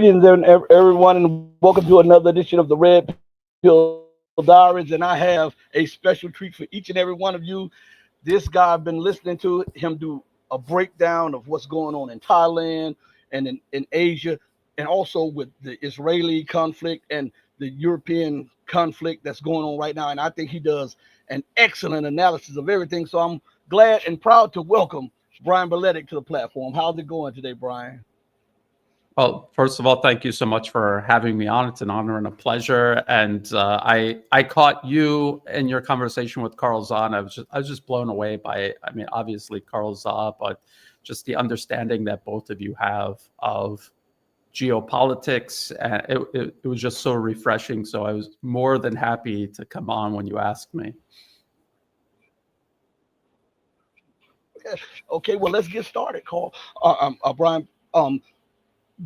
Greetings, everyone, and welcome to another edition of the Red Pill Diaries. And I have a special treat for each and every one of you. This guy, I've been listening to him do a breakdown of what's going on in Thailand and in Asia, and also with the Israeli conflict and the European conflict that's going on right now. And I think he does an excellent analysis of everything. So I'm glad and proud to welcome Brian Berletic to the platform. How's it going today, Brian? Well, first of all, thank you so much for having me on. It's an honor and a pleasure. And I caught you in your conversation with Carl Zahn. I was just blown away by, I mean, obviously Carl Zahn, but just the understanding that both of you have of geopolitics. It was just so refreshing. So I was more than happy to come on when you asked me. Okay, well, let's get started, Carl. Brian,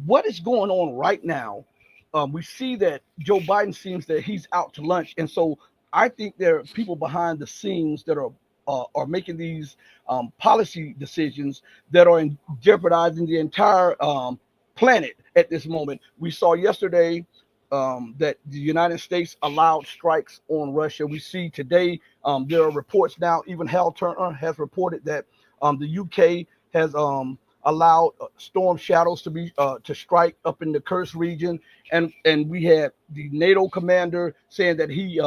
what is going on right now? We see that Joe Biden seems that he's out to lunch, and so I think there are people behind the scenes that are making these policy decisions that are jeopardizing the entire planet at this moment. We saw yesterday that the United States allowed strikes on Russia. We see today there are reports now. Even Hal Turner has reported that the UK has allowed storm shadows to strike up in the Kursk region, and we had the NATO commander saying that he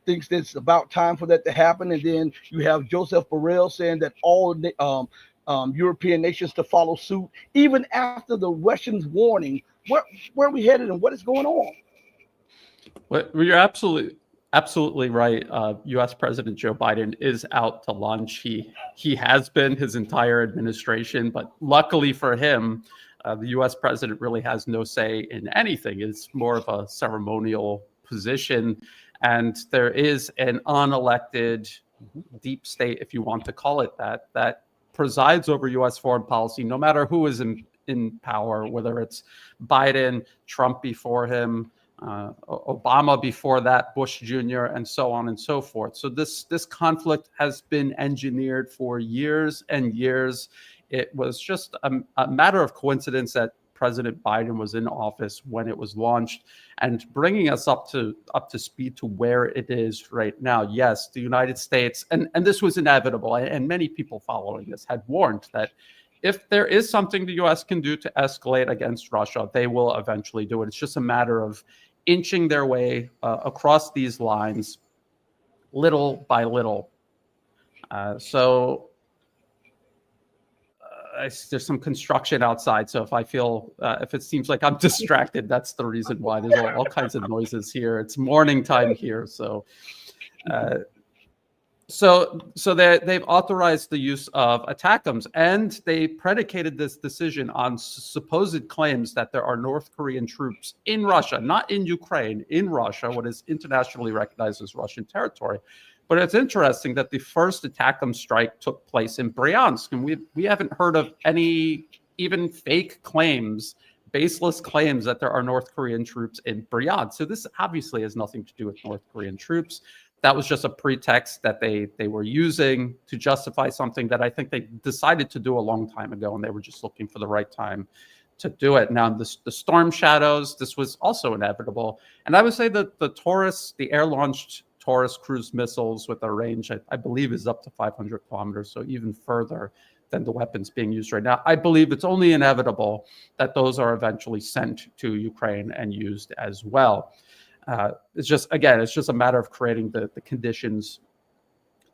thinks that it's about time for that to happen. And then you have Joseph Borrell saying that all European nations to follow suit, even after the Russians' warning. Where are we headed and what is going on? Well, you're absolutely right. U.S. President Joe Biden is out to lunch. He has been his entire administration, but luckily for him, the U.S. president really has no say in anything. It's more of a ceremonial position, and there is an unelected deep state, if you want to call it that presides over U.S. foreign policy, no matter who is in power, whether it's Biden, Trump before him, Obama before that, Bush Jr., and so on and so forth. So this conflict has been engineered for years and years. It was just a matter of coincidence that President Biden was in office when it was launched, and bringing us up to speed to where it is right now. Yes, the United States, and this was inevitable, and many people following this had warned that if there is something the U.S. can do to escalate against Russia, they will eventually do it. It's just a matter of inching their way across these lines little by little. There's some construction outside, so if it seems like I'm distracted, that's the reason why. There's all kinds of noises here. It's morning time here, so they've authorized the use of ATACMS, and they predicated this decision on supposed claims that there are North Korean troops in Russia, not in Ukraine, in Russia, what is internationally recognized as Russian territory. But it's interesting that the first ATACMS strike took place in Bryansk, and we haven't heard of any even fake claims, baseless claims that there are North Korean troops in Bryansk. So this obviously has nothing to do with North Korean troops. That was just a pretext that they were using to justify something that I think they decided to do a long time ago, and they were just looking for the right time to do it. Now, the storm shadows, this was also inevitable. And I would say that the air-launched Taurus cruise missiles with a range, I believe, is up to 500 kilometers, so even further than the weapons being used right now. I believe it's only inevitable that those are eventually sent to Ukraine and used as well. It's just a matter of creating the conditions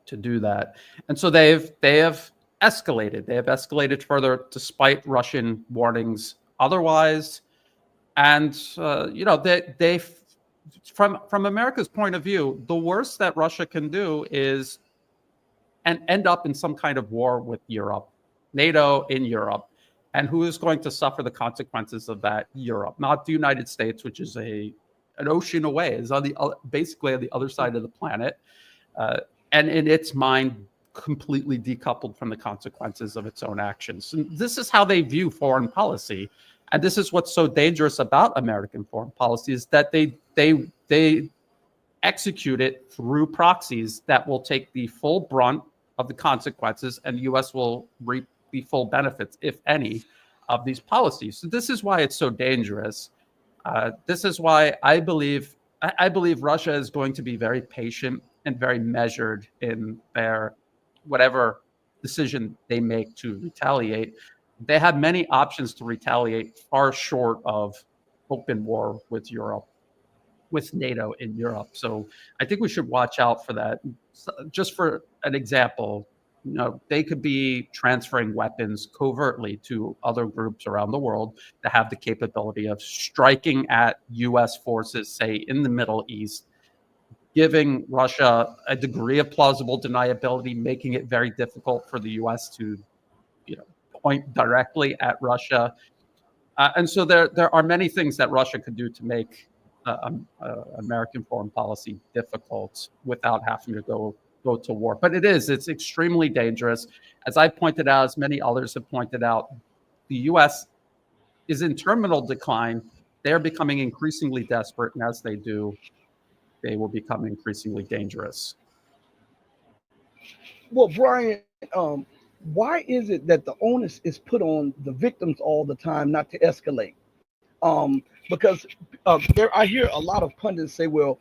to do that. And so they have escalated. They have escalated further despite Russian warnings otherwise. And they from America's point of view, the worst that Russia can do is and end up in some kind of war with Europe, NATO in Europe. And who is going to suffer the consequences of that? Europe, not the United States, which is an ocean away, is basically on the other side of the planet, and in its mind, completely decoupled from the consequences of its own actions. And this is how they view foreign policy, and this is what's so dangerous about American foreign policy, is that they execute it through proxies that will take the full brunt of the consequences, and the U.S. will reap the full benefits, if any, of these policies. So this is why it's so dangerous. This is why I believe Russia is going to be very patient and very measured in their whatever decision they make to retaliate. They have many options to retaliate far short of open war with Europe, with NATO in Europe. So I think we should watch out for that. So just for an example, they could be transferring weapons covertly to other groups around the world that have the capability of striking at U.S. forces, say in the Middle East, giving Russia a degree of plausible deniability, making it very difficult for the U.S. to, you know, point directly at Russia. And so there are many things that Russia could do to make American foreign policy difficult without having to go to war. But it's extremely dangerous. As I pointed out, as many others have pointed out, the U.S. is in terminal decline. They're becoming increasingly desperate, and as they do, they will become increasingly dangerous. Well, Brian, why is it that the onus is put on the victims all the time not to escalate? Because I hear a lot of pundits say, well,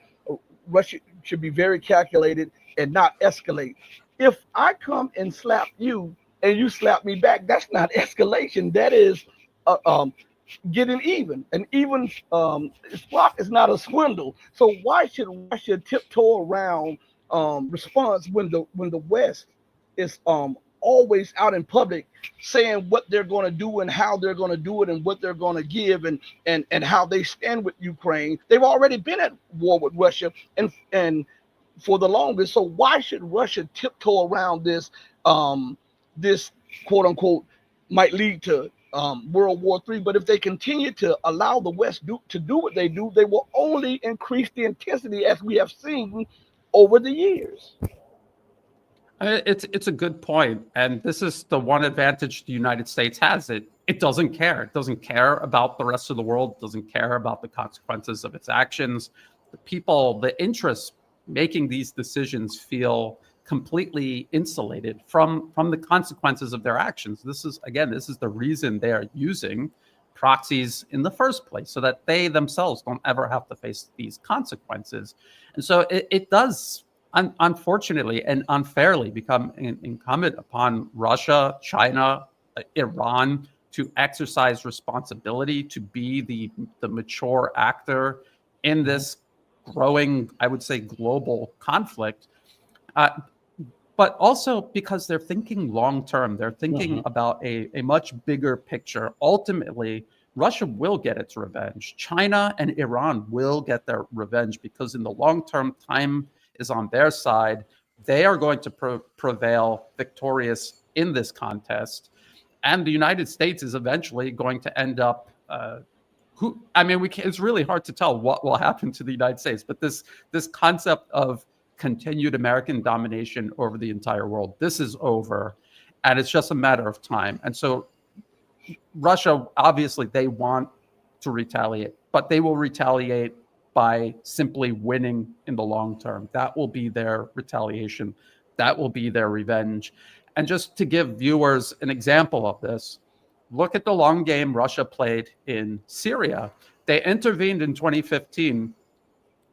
Russia should be very calculated and not escalate. If I come and slap you and you slap me back, that's not escalation. That is uh, um, getting even. And even swap is not a swindle. So why should Russia tiptoe around response when the West is always out in public saying what they're going to do and how they're going to do it and what they're going to give and how they stand with Ukraine? They've already been at war with Russia and for the longest. So why should Russia tiptoe around this quote unquote might lead to World War III? But if they continue to allow the West to do what they do, they will only increase the intensity, as we have seen over the years. It's a good point, and this is the one advantage the United States has. It doesn't care. It doesn't care about the rest of the world. It doesn't care about the consequences of its actions. The people, the interests making these decisions feel completely insulated from the consequences of their actions. This is the reason they are using proxies in the first place, so that they themselves don't ever have to face these consequences. And so it does, unfortunately and unfairly, become incumbent upon Russia, China, Iran to exercise responsibility, to be the mature actor in this growing, I would say, global conflict. But also because they're thinking long term. They're thinking about a much bigger picture. Ultimately, Russia will get its revenge. China and Iran will get their revenge because in the long term, time is on their side. They are going to prevail victorious in this contest. And the United States is eventually going to end up it's really hard to tell what will happen to the United States, but this concept of continued American domination over the entire world, this is over, and it's just a matter of time. And so Russia, obviously, they want to retaliate, but they will retaliate by simply winning in the long term. That will be their retaliation. That will be their revenge. And just to give viewers an example of this, look at the long game Russia played in Syria. They intervened in 2015,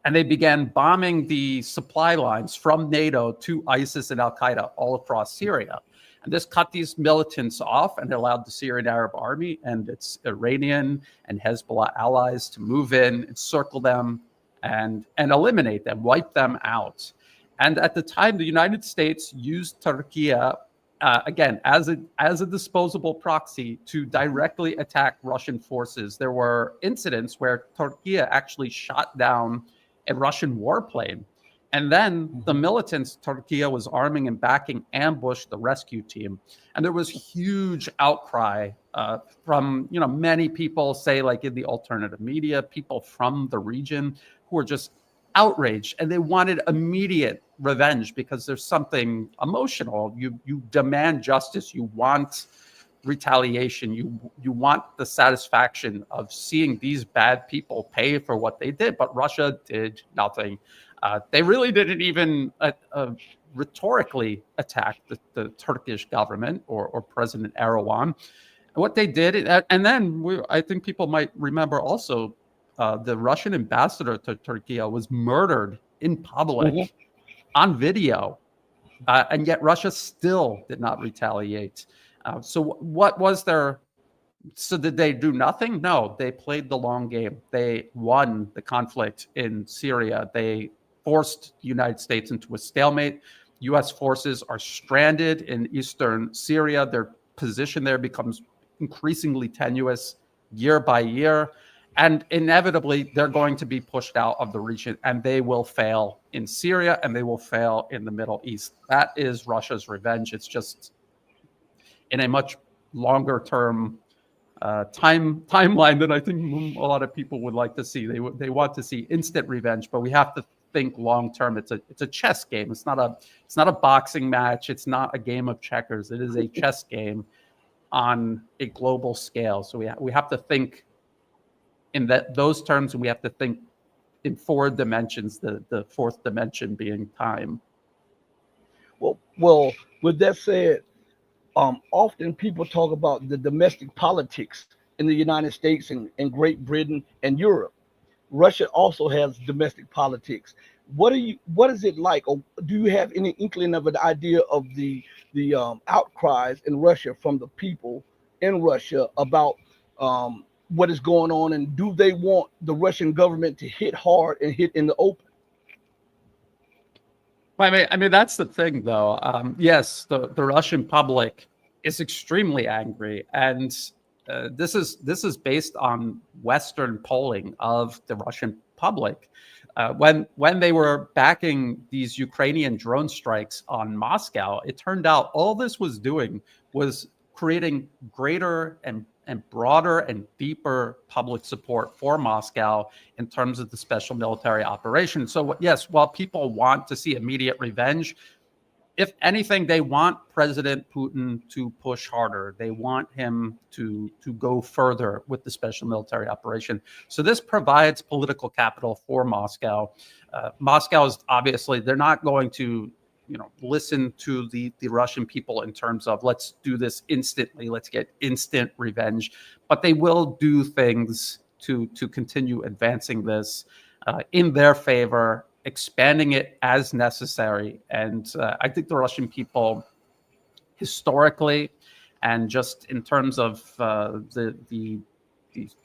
and they began bombing the supply lines from NATO to ISIS and Al-Qaeda all across Syria. And this cut these militants off and allowed the Syrian Arab Army and its Iranian and Hezbollah allies to move in, encircle them, and eliminate them, wipe them out. And at the time, the United States used Turkey, again, as a disposable proxy to directly attack Russian forces. There were incidents where Turkey actually shot down a Russian warplane. And then the militants Turkey was arming and backing ambushed the rescue team. And there was huge outcry from, many people, say, like in the alternative media, people from the region who were just outraged, and they wanted immediate revenge because there's something emotional. You demand justice. You want retaliation. You want the satisfaction of seeing these bad people pay for what they did. But Russia did nothing. They really didn't even rhetorically attack the Turkish government or President Erdogan. What they did, and then I think people might remember also the Russian ambassador to Turkey was murdered in Mhm. public on video, and yet Russia still did not retaliate. So what was their? So did they do nothing? No, they played the long game. They won the conflict in Syria. They forced the United States into a stalemate. U.S. forces are stranded in eastern Syria. Their position there becomes increasingly tenuous year by year. And inevitably, they're going to be pushed out of the region, and they will fail in Syria and they will fail in the Middle East. That is Russia's revenge. It's just in a much longer term timeline than I think a lot of people would like to see. They want to see instant revenge, but we have to think long term. It's a chess game. It's not a boxing match. It's not a game of checkers. It is a chess game on a global scale. So we have to think in those terms, and we have to think in four dimensions. The fourth dimension being time. Well, with that said, often people talk about the domestic politics in the United States and Great Britain and Europe. Russia also has domestic politics. What is it like, or do you have any inkling of an idea of the outcries in Russia from the people in Russia about what is going on, and do they want the Russian government to hit hard and hit in the open? I mean that's the thing, though. Yes, the Russian public is extremely angry, and this is based on Western polling of the Russian public. When they were backing these Ukrainian drone strikes on Moscow, it turned out all this was doing was creating greater and broader and deeper public support for Moscow in terms of the special military operation. So yes, while people want to see immediate revenge, if anything, they want President Putin to push harder. They want him to go further with the special military operation. So this provides political capital for Moscow. Moscow is obviously, they're not going to listen to the Russian people in terms of let's do this instantly, let's get instant revenge, but they will do things to continue advancing this in their favor, expanding it as necessary. And I think the Russian people, historically, and just in terms of the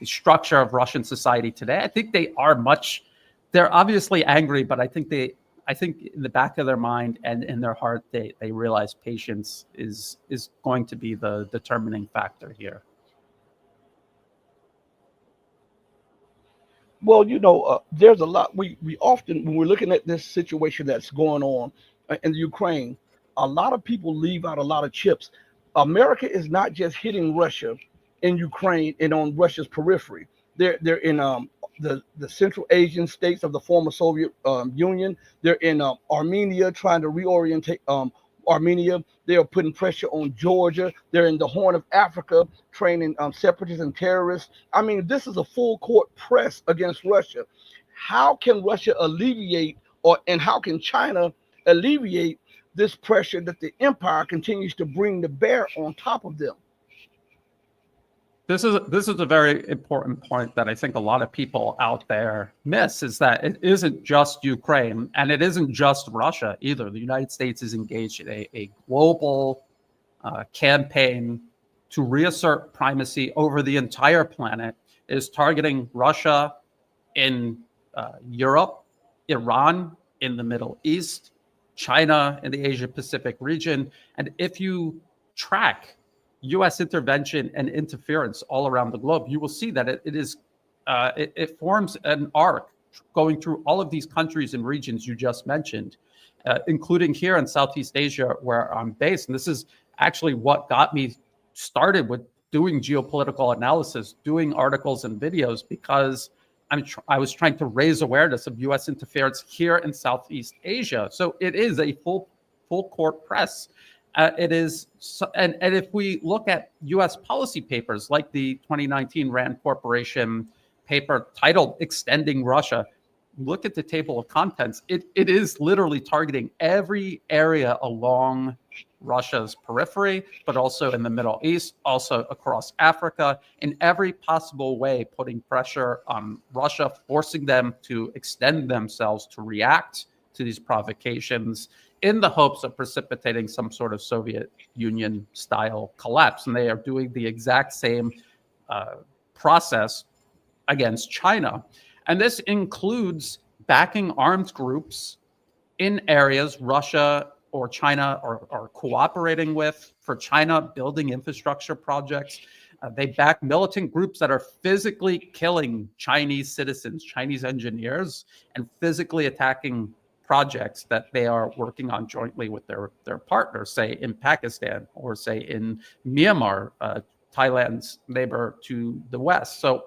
structure of Russian society today, I think they're obviously angry, but I think in the back of their mind and in their heart, they realize patience is going to be the determining factor here. Well, there's a lot. We often, when we're looking at this situation that's going on in the Ukraine, a lot of people leave out a lot of chips. America is not just hitting Russia in Ukraine and on Russia's periphery. They're in the Central Asian states of the former Soviet Union. They're in Armenia, trying to reorientate Armenia. They are putting pressure on Georgia. They're in the Horn of Africa, training separatists and terrorists. I mean, this is a full court press against Russia. How can Russia alleviate, and how can China alleviate this pressure that the empire continues to bring to bear on top of them? This is a very important point that I think a lot of people out there miss, is that it isn't just Ukraine and it isn't just Russia either. The United States is engaged in a global campaign to reassert primacy over the entire planet. It is targeting Russia in Europe, Iran in the Middle East, China in the Asia Pacific region. And if you track U.S. intervention and interference all around the globe, you will see that it forms an arc going through all of these countries and regions you just mentioned, including here in Southeast Asia, where I'm based. And this is actually what got me started with doing geopolitical analysis, doing articles and videos, because I was trying to raise awareness of U.S. interference here in Southeast Asia. So it is a full court press. It is, and if we look at U.S. policy papers like the 2019 Rand Corporation paper titled "Extending Russia," look at the table of contents. It is literally targeting every area along Russia's periphery, but also in the Middle East, also across Africa, in every possible way, putting pressure on Russia, forcing them to extend themselves to react to these provocations in the hopes of precipitating some sort of Soviet Union style collapse. And they are doing the exact same process against China. And this includes backing armed groups in areas Russia or China are cooperating with. For China, building infrastructure projects. They back militant groups that are physically killing Chinese citizens, Chinese engineers, and physically attacking projects that they are working on jointly with their partners, say in Pakistan or say in Myanmar, Thailand's neighbor to the west. So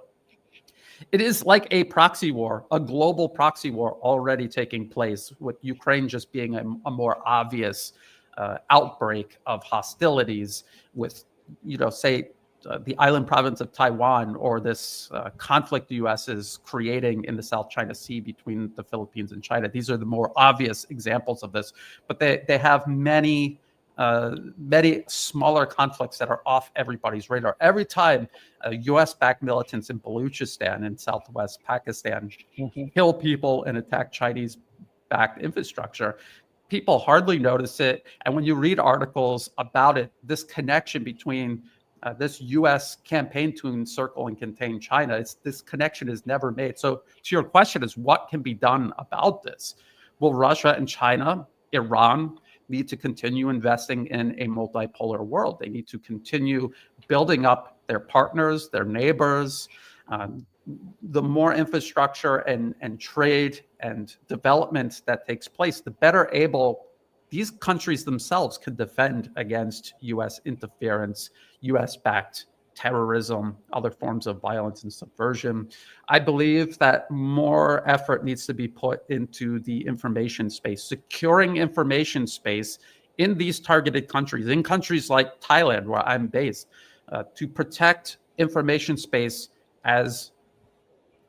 it is like a proxy war, a global proxy war already taking place, with Ukraine just being a more obvious outbreak of hostilities with, say, the island province of Taiwan, or this conflict the U.S. is creating in the South China Sea between the Philippines and China. These are the more obvious examples of this, but they have many smaller conflicts that are off everybody's radar. Every time U.S.-backed militants in Baluchistan in southwest Pakistan kill people and attack Chinese-backed infrastructure, people hardly notice it. And when you read articles about it, this connection between this U.S. campaign to encircle and contain China, this connection is never made. So to your question is, what can be done about this? Will Russia and China, Iran, need to continue investing in a multipolar world? They need to continue building up their partners, their neighbors. The more infrastructure and trade and development that takes place, the better able these countries themselves can defend against U.S. interference, U.S.-backed terrorism, other forms of violence and subversion. I believe that more effort needs to be put into the information space, securing information space in these targeted countries, in countries like Thailand, where I'm based, to protect information space as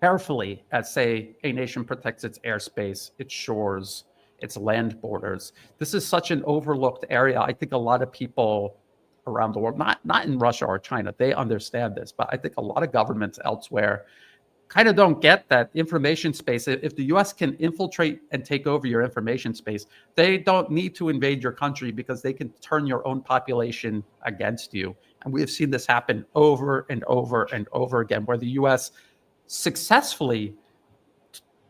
carefully as, say, a nation protects its airspace, its shores, its land borders. This is such an overlooked area. I think a lot of people around the world, not in Russia or China, they understand this, but I think a lot of governments elsewhere kind of don't get that information space. If the US can infiltrate and take over your information space, they don't need to invade your country, because they can turn your own population against you. And we have seen this happen over and over and over again, where the US successfully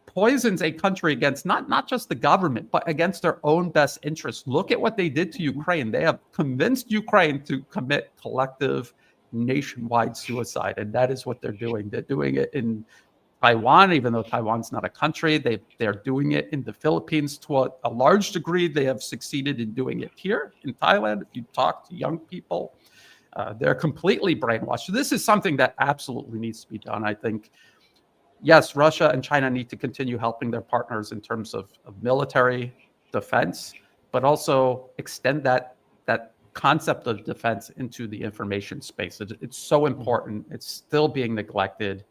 poisons a country against not just the government, but against their own best interests. Look at what they did to Ukraine. They have convinced Ukraine to commit collective nationwide suicide, and that is what they're doing. They're doing it in Taiwan, even though Taiwan's not a country. They're doing it in the Philippines to a large degree. They have succeeded in doing it here in Thailand. If you talk to young people, they're completely brainwashed. So this is something that absolutely needs to be done, I think. Yes, Russia and China need to continue helping their partners in terms of military defense, but also extend that concept of defense into the information space. It's so important. It's still being neglected,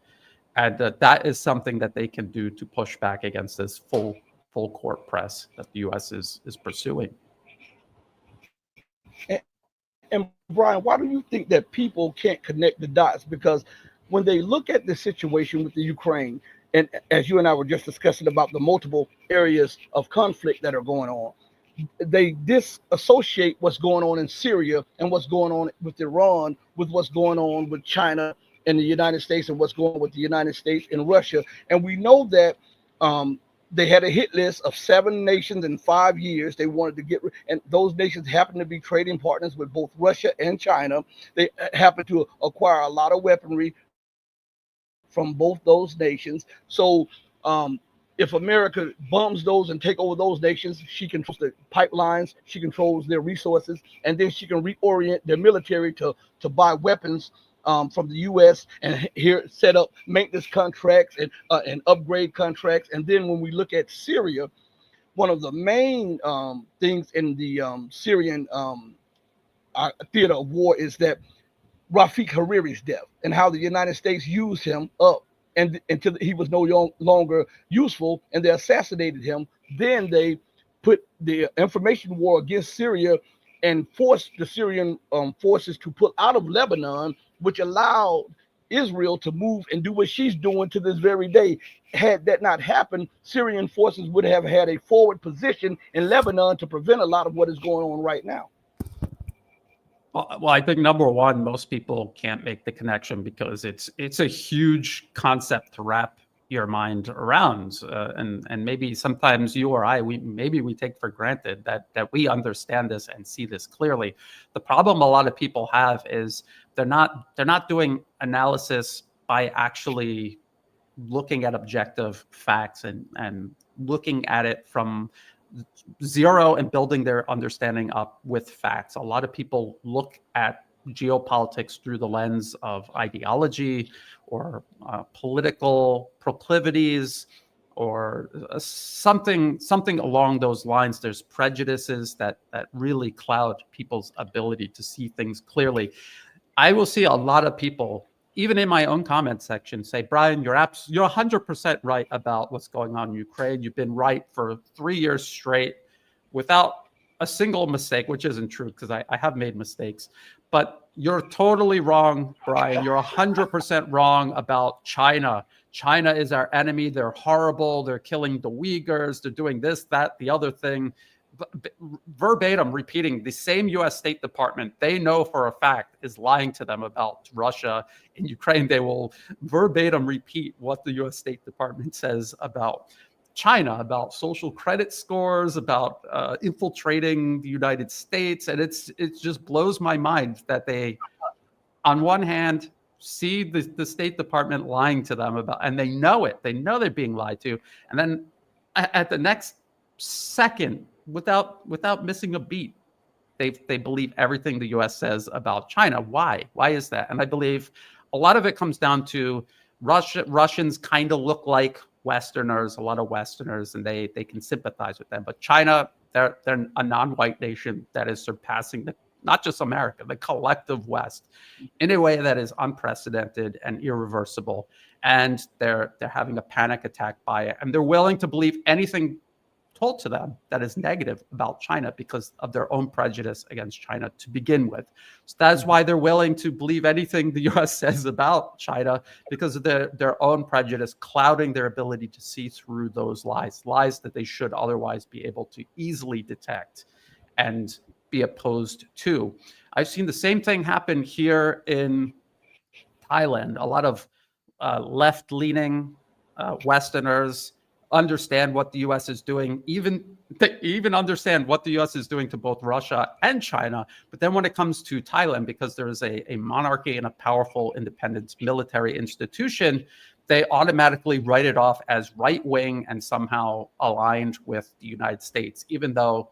and that is something that they can do to push back against this full court press that the U.S. is pursuing. And Brian, why do you think that people can't connect the dots? Because when they look at the situation with the Ukraine, and as you and I were just discussing about the multiple areas of conflict that are going on, they disassociate what's going on in Syria and what's going on with Iran with what's going on with China and the United States, and what's going on with the United States and Russia. And we know that they had a hit list of 7 nations in 5 years. They wanted to get, and those nations happen to be trading partners with both Russia and China. They happen to acquire a lot of weaponry from both those nations. So if America bombs those and take over those nations, she controls the pipelines, she controls their resources, and then she can reorient their military to buy weapons from the U.S. and here set up maintenance contracts and upgrade contracts. And then when we look at Syria, one of the main things in the Syrian theater of war is that Rafik Hariri's death, and how the United States used him up and until he was no longer useful, and they assassinated him. Then they put the information war against Syria and forced the Syrian forces to pull out of Lebanon, which allowed Israel to move and do what she's doing to this very day. Had that not happened, Syrian forces would have had a forward position in Lebanon to prevent a lot of what is going on right now. Well, I think number one, most people can't make the connection because it's a huge concept to wrap your mind around, and maybe sometimes you or I, we take for granted that we understand this and see this clearly. The problem a lot of people have is they're not doing analysis by actually looking at objective facts and looking at it from zero and building their understanding up with facts. A lot of people look at geopolitics through the lens of ideology or political proclivities or something along those lines. There's prejudices that really cloud people's ability to see things clearly. I will see a lot of people, even in my own comment section, say, Brian, you're 100% right about what's going on in Ukraine. You've been right for 3 years straight without a single mistake, which isn't true because I have made mistakes. But you're totally wrong, Brian. You're 100% wrong about China. China is our enemy. They're horrible. They're killing the Uyghurs. They're doing this, that, the other thing. Verbatim repeating the same U.S. State Department they know for a fact is lying to them about Russia and Ukraine. They will verbatim repeat what the U.S. State Department says about China, about social credit scores, about infiltrating the United States. And it just blows my mind that they, on one hand, see the State Department lying to them about, and they know it. They know they're being lied to. And then at the next second, without missing a beat, they believe everything the U.S. says about China. Why is that? And I believe a lot of it comes down to Russians kind of look like Westerners, a lot of Westerners, and they can sympathize with them. But China, they're a non-white nation that is surpassing not just America, the collective West, in a way that is unprecedented and irreversible. And they're having a panic attack by it, and they're willing to believe anything told to them that is negative about China because of their own prejudice against China to begin with. So that's why they're willing to believe anything the U.S. says about China, because of their own prejudice clouding their ability to see through those lies that they should otherwise be able to easily detect and be opposed to. I've seen the same thing happen here in Thailand. A lot of left-leaning Westerners understand what the U.S. is doing, even understand what the U.S. is doing to both Russia and China. But then when it comes to Thailand, because there is a monarchy and a powerful independent military institution, they automatically write it off as right-wing and somehow aligned with the United States, even though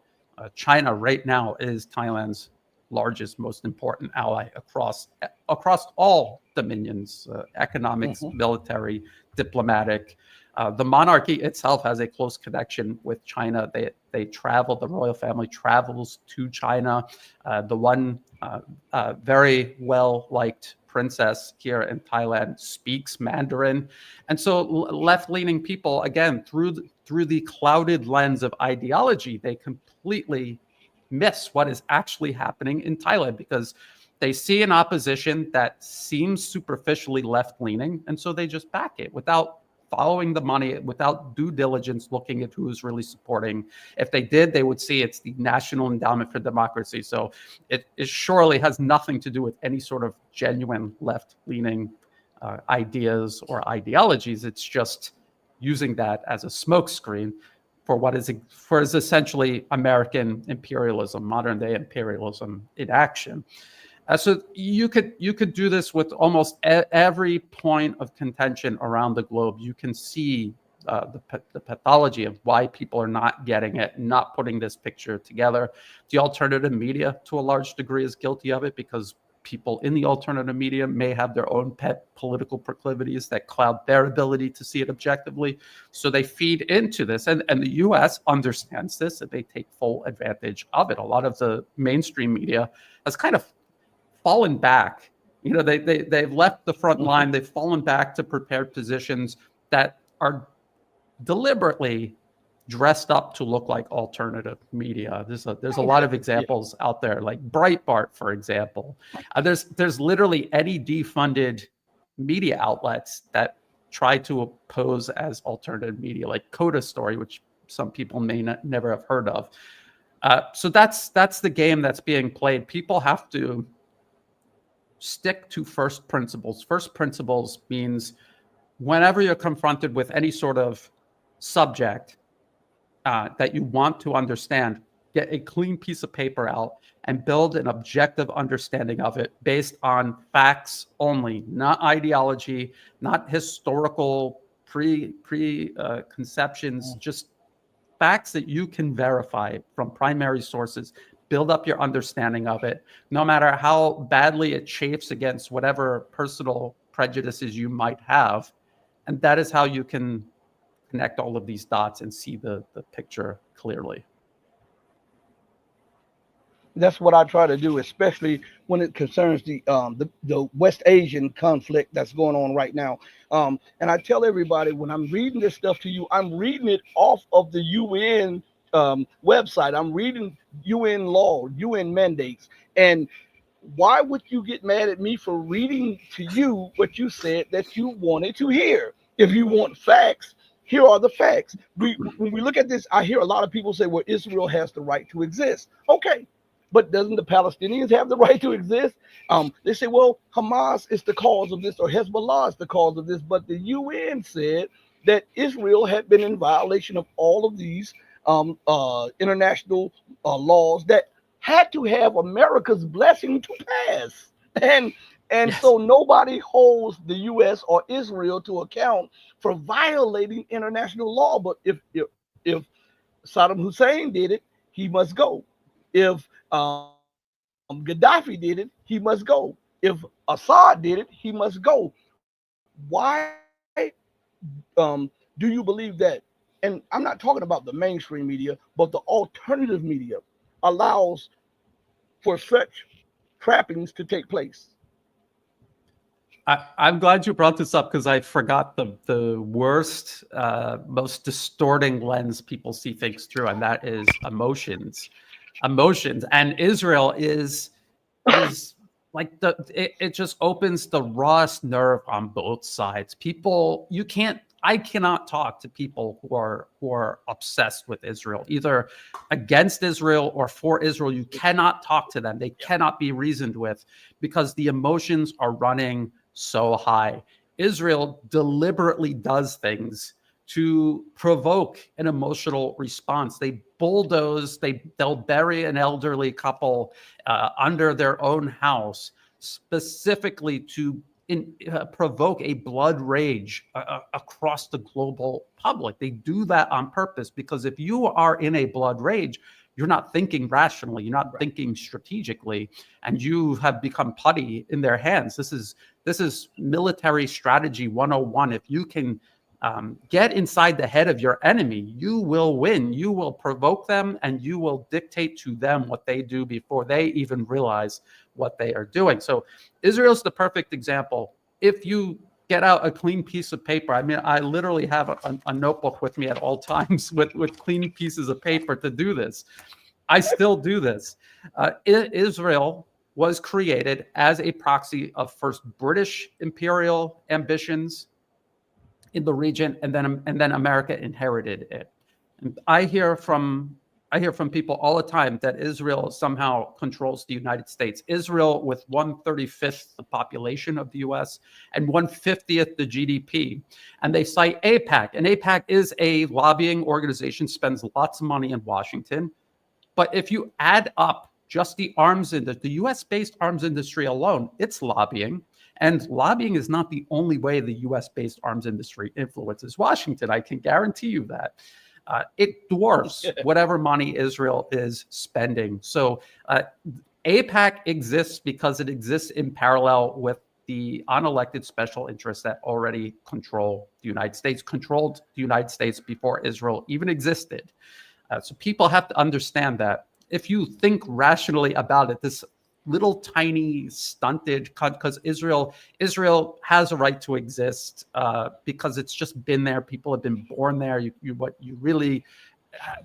China right now is Thailand's largest, most important ally across all dominions, economics, military, diplomatic. The monarchy itself has a close connection with China. They travel, the royal family travels to China. The one very well-liked princess here in Thailand speaks Mandarin. And so left-leaning people, again, through the clouded lens of ideology, they completely miss what is actually happening in Thailand because they see an opposition that seems superficially left-leaning, and so they just back it without following the money, without due diligence, looking at who is really supporting. If they did, they would see it's the National Endowment for Democracy. So it surely has nothing to do with any sort of genuine left-leaning ideas or ideologies. It's just using that as a smokescreen for what is essentially American imperialism, modern day imperialism in action. So you could do this with almost every point of contention around the globe. You can see the pathology of why people are not getting it, not putting this picture together. The alternative media, to a large degree, is guilty of it because people in the alternative media may have their own pet political proclivities that cloud their ability to see it objectively. So they feed into this. And the U.S. understands this, and they take full advantage of it. A lot of the mainstream media has kind of fallen back. They've left the front line. They've fallen back to prepared positions that are deliberately dressed up to look like alternative media. There's a lot of Yeah. examples out there, like Breitbart, for example. There's literally any defunded media outlets that try to pose as alternative media, like Coda Story, which some people may never have heard of. So that's the game that's being played. People have to stick to first principles. First principles means whenever you're confronted with any sort of subject that you want to understand, get a clean piece of paper out and build an objective understanding of it based on facts only, not ideology, not historical preconceptions, just facts that you can verify from primary sources. Build up your understanding of it, no matter how badly it chafes against whatever personal prejudices you might have. And that is how you can connect all of these dots and see the picture clearly. That's what I try to do, especially when it concerns the West Asian conflict that's going on right now. And I tell everybody when I'm reading this stuff to you, I'm reading it off of the UN website. I'm reading UN law, UN mandates, and why would you get mad at me for reading to you what you said that you wanted to hear? If you want facts, here are the facts. When we look at this, I hear a lot of people say, well, Israel has the right to exist. Okay, but doesn't the Palestinians have the right to exist? They say, well, Hamas is the cause of this, or Hezbollah is the cause of this, but the UN said that Israel had been in violation of all of these international laws that had to have America's blessing to pass. And Yes. so nobody holds the US or Israel to account for violating international law. But if Saddam Hussein did it, he must go. If Gaddafi did it, he must go. If Assad did it, he must go. Why do you believe that? And I'm not talking about the mainstream media, but the alternative media allows for such trappings to take place. I'm glad you brought this up because I forgot the worst, most distorting lens people see things through, and that is emotions. Emotions. And Israel is like it just opens the rawest nerve on both sides. People, I cannot talk to people who are obsessed with Israel, either against Israel or for Israel. You cannot talk to them. They cannot be reasoned with because the emotions are running so high. Israel deliberately does things to provoke an emotional response. They bulldoze, they'll bury an elderly couple under their own house specifically to provoke a blood rage across the global public. They do that on purpose because if you are in a blood rage, you're not thinking rationally, you're not thinking strategically, and you have become putty in their hands. This is military strategy 101. If you can get inside the head of your enemy, you will win. You will provoke them and you will dictate to them what they do before they even realize what they are doing. So Israel's the perfect example. If you get out a clean piece of paper, I mean, I literally have a notebook with me at all times with clean pieces of paper to do this. I still do this. Israel was created as a proxy of first British imperial ambitions in the region, and then America inherited it. And I hear from people all the time that Israel somehow controls the United States. Israel, with 1/35th the population of the U.S. and 1/50th the GDP, and they cite AIPAC, and AIPAC is a lobbying organization, spends lots of money in Washington. But if you add up just the arms industry, the US-based arms industry alone, it's lobbying. And lobbying is not the only way the US-based arms industry influences Washington. I can guarantee you that. It dwarfs whatever money Israel is spending. So AIPAC exists because it exists in parallel with the unelected special interests that already control the United States, controlled the United States before Israel even existed. So people have to understand that if you think rationally about it, this little tiny stunted, because Israel has a right to exist because it's just been there. People have been born there. What you really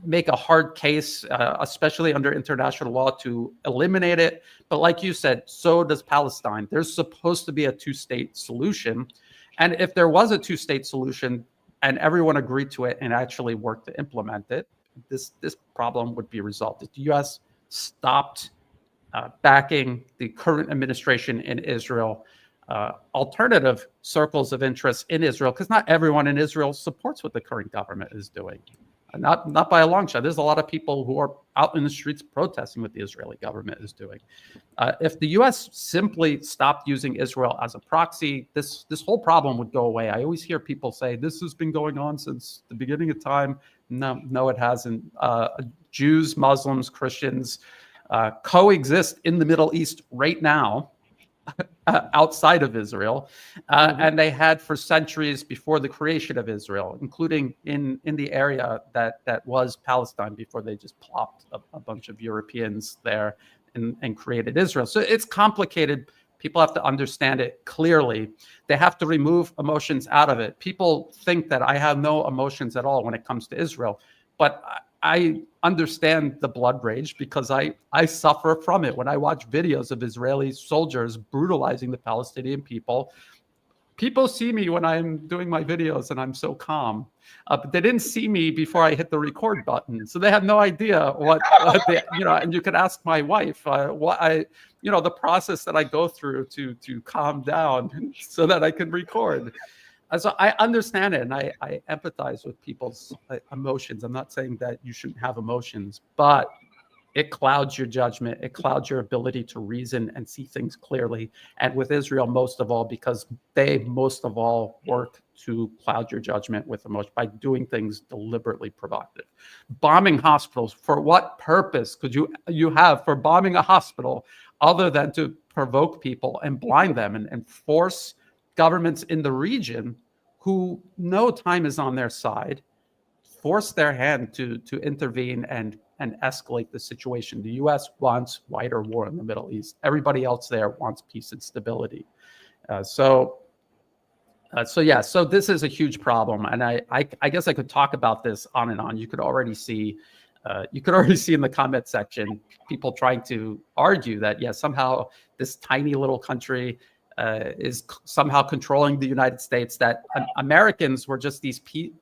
make a hard case, especially under international law, to eliminate it. But like you said, so does Palestine. There's supposed to be a two-state solution. And if there was a two-state solution and everyone agreed to it and actually worked to implement it, this problem would be resolved. If the U.S. stopped backing the current administration in Israel, alternative circles of interest in Israel, because not everyone in Israel supports what the current government is doing. Not by a long shot. There's a lot of people who are out in the streets protesting what the Israeli government is doing. If the U.S. simply stopped using Israel as a proxy, this whole problem would go away. I always hear people say this has been going on since the beginning of time. No, it hasn't. Jews, Muslims, Christians coexist in the Middle East right now. Outside of Israel, and they had for centuries before the creation of Israel, including in the area that was Palestine before they just plopped a bunch of Europeans there and created Israel. So it's complicated. People have to understand it clearly. They have to remove emotions out of it. People think that I have no emotions at all when it comes to Israel, but I understand the blood rage because I suffer from it. When I watch videos of Israeli soldiers brutalizing the Palestinian people, people see me when I'm doing my videos and I'm so calm. But they didn't see me before I hit the record button. So they have no idea what they, and you could ask my wife the process that I go through to calm down so that I can record. So I understand it, and I empathize with people's emotions. I'm not saying that you shouldn't have emotions, but it clouds your judgment. It clouds your ability to reason and see things clearly. And with Israel, most of all, because they most of all work to cloud your judgment with emotion by doing things deliberately provocative. Bombing hospitals, for what purpose could you have for bombing a hospital other than to provoke people and blind them and force governments in the region who know time is on their side, force their hand to intervene and escalate the situation. The U.S. wants wider war in the Middle East. Everybody else there wants peace and stability. So this is a huge problem, and I guess I could talk about this on and on. You could already see in the comment section people trying to argue that somehow this tiny little country is somehow controlling the United States, that Americans were just these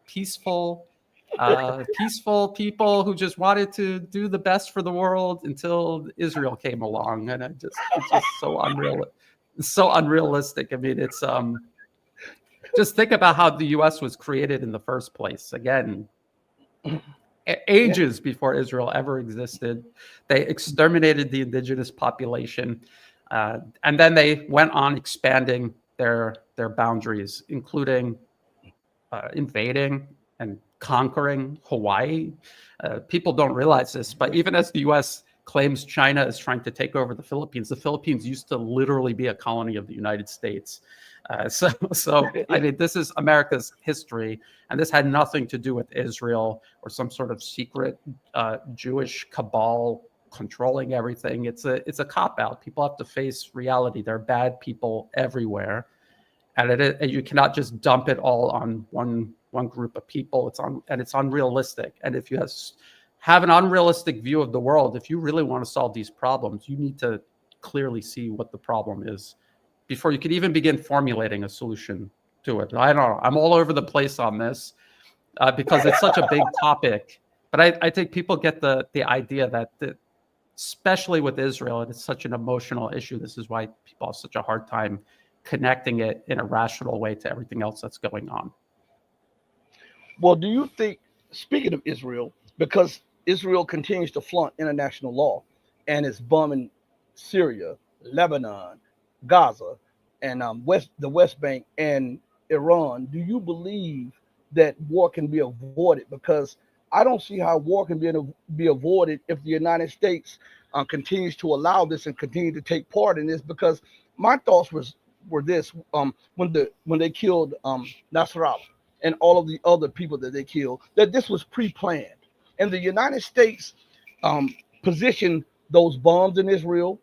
peaceful people who just wanted to do the best for the world until Israel came along. And it's just so unreal. It's so unrealistic. I mean, it's just think about how the U.S. was created in the first place. Again, ages before Israel ever existed. They exterminated the indigenous population. And then they went on expanding their boundaries, including invading and conquering Hawaii. People don't realize this, but even as the U.S. claims China is trying to take over the Philippines used to literally be a colony of the United States. So I mean, this is America's history, and this had nothing to do with Israel or some sort of secret Jewish cabal controlling everything. It's a cop-out. People have to face reality. There are bad people everywhere, and you cannot just dump it all on one group of people. It's unrealistic. And if you have an unrealistic view of the world, if you really want to solve these problems, you need to clearly see what the problem is before you could even begin formulating a solution to it. I don't know. I'm all over the place on this because it's such a big topic. But I think people get the idea that especially with Israel, it's such an emotional issue. This is why people have such a hard time connecting it in a rational way to everything else that's going on. Well, do you think, speaking of Israel, because Israel continues to flaunt international law and is bombing Syria, Lebanon, Gaza, and the West Bank and Iran, do you believe that war can be avoided? Because I don't see how war can be avoided if the United States continues to allow this and continue to take part in this. Because my thoughts were this: when they killed Nasrallah and all of the other people that they killed, that this was pre-planned, and the United States positioned those bombs in Israel,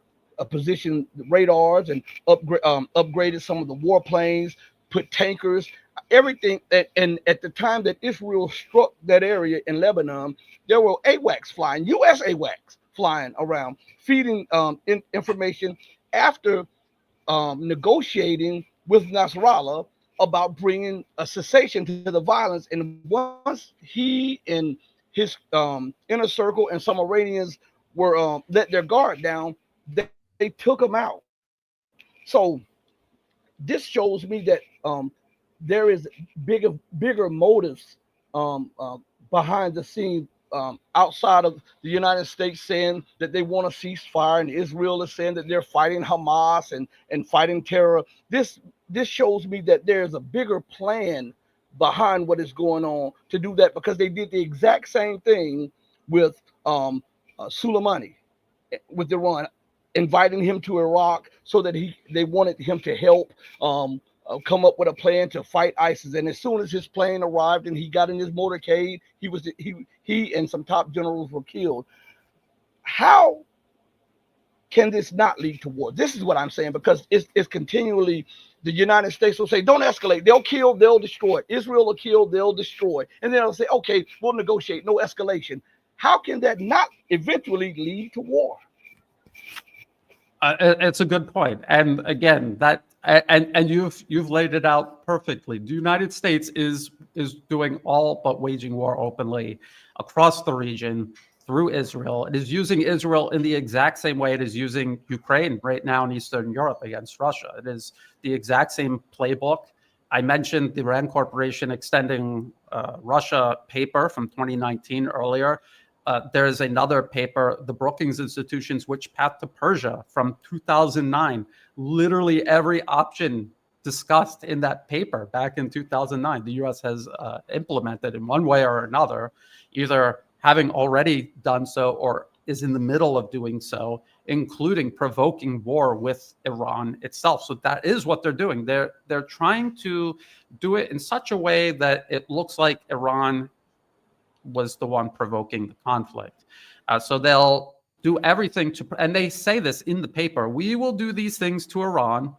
positioned radars, and upgraded some of the warplanes, put tankers. everything. And at the time that Israel struck that area in Lebanon, there were AWACS flying, U.S. AWACS flying around, feeding information after negotiating with Nasrallah about bringing a cessation to the violence. And once he and his inner circle and some Iranians were let their guard down, they took him out. So this shows me that there is bigger motives behind the scenes, outside of the United States saying that they want a ceasefire, and Israel is saying that they're fighting Hamas and fighting terror. This shows me that there's a bigger plan behind what is going on to do that, because they did the exact same thing with Soleimani with Iran, inviting him to Iraq so that they wanted him to help come up with a plan to fight ISIS. And as soon as his plane arrived and he got in his motorcade, he and some top generals were killed. How can this not lead to war? This is what I'm saying, because it's continually the United States will say, don't escalate. They'll kill, they'll destroy. Israel will kill, they'll destroy. And then they'll say, okay, we'll negotiate, no escalation. How can that not eventually lead to war? It's a good point, and again, and you've laid it out perfectly. The United States is doing all but waging war openly across the region through Israel. It is using Israel in the exact same way it is using Ukraine right now in Eastern Europe against Russia. It is the exact same playbook. I mentioned the Rand Corporation extending Russia paper from 2019 earlier. There's another paper, the Brookings Institution's Which Path to Persia from 2009. Literally every option discussed in that paper back in 2009, the U.S. has implemented in one way or another, either having already done so or is in the middle of doing so, including provoking war with Iran itself. So that is what they're doing. They're trying to do it in such a way that it looks like Iran was the one provoking the conflict. So they'll do everything to, and they say this in the paper, we will do these things to Iran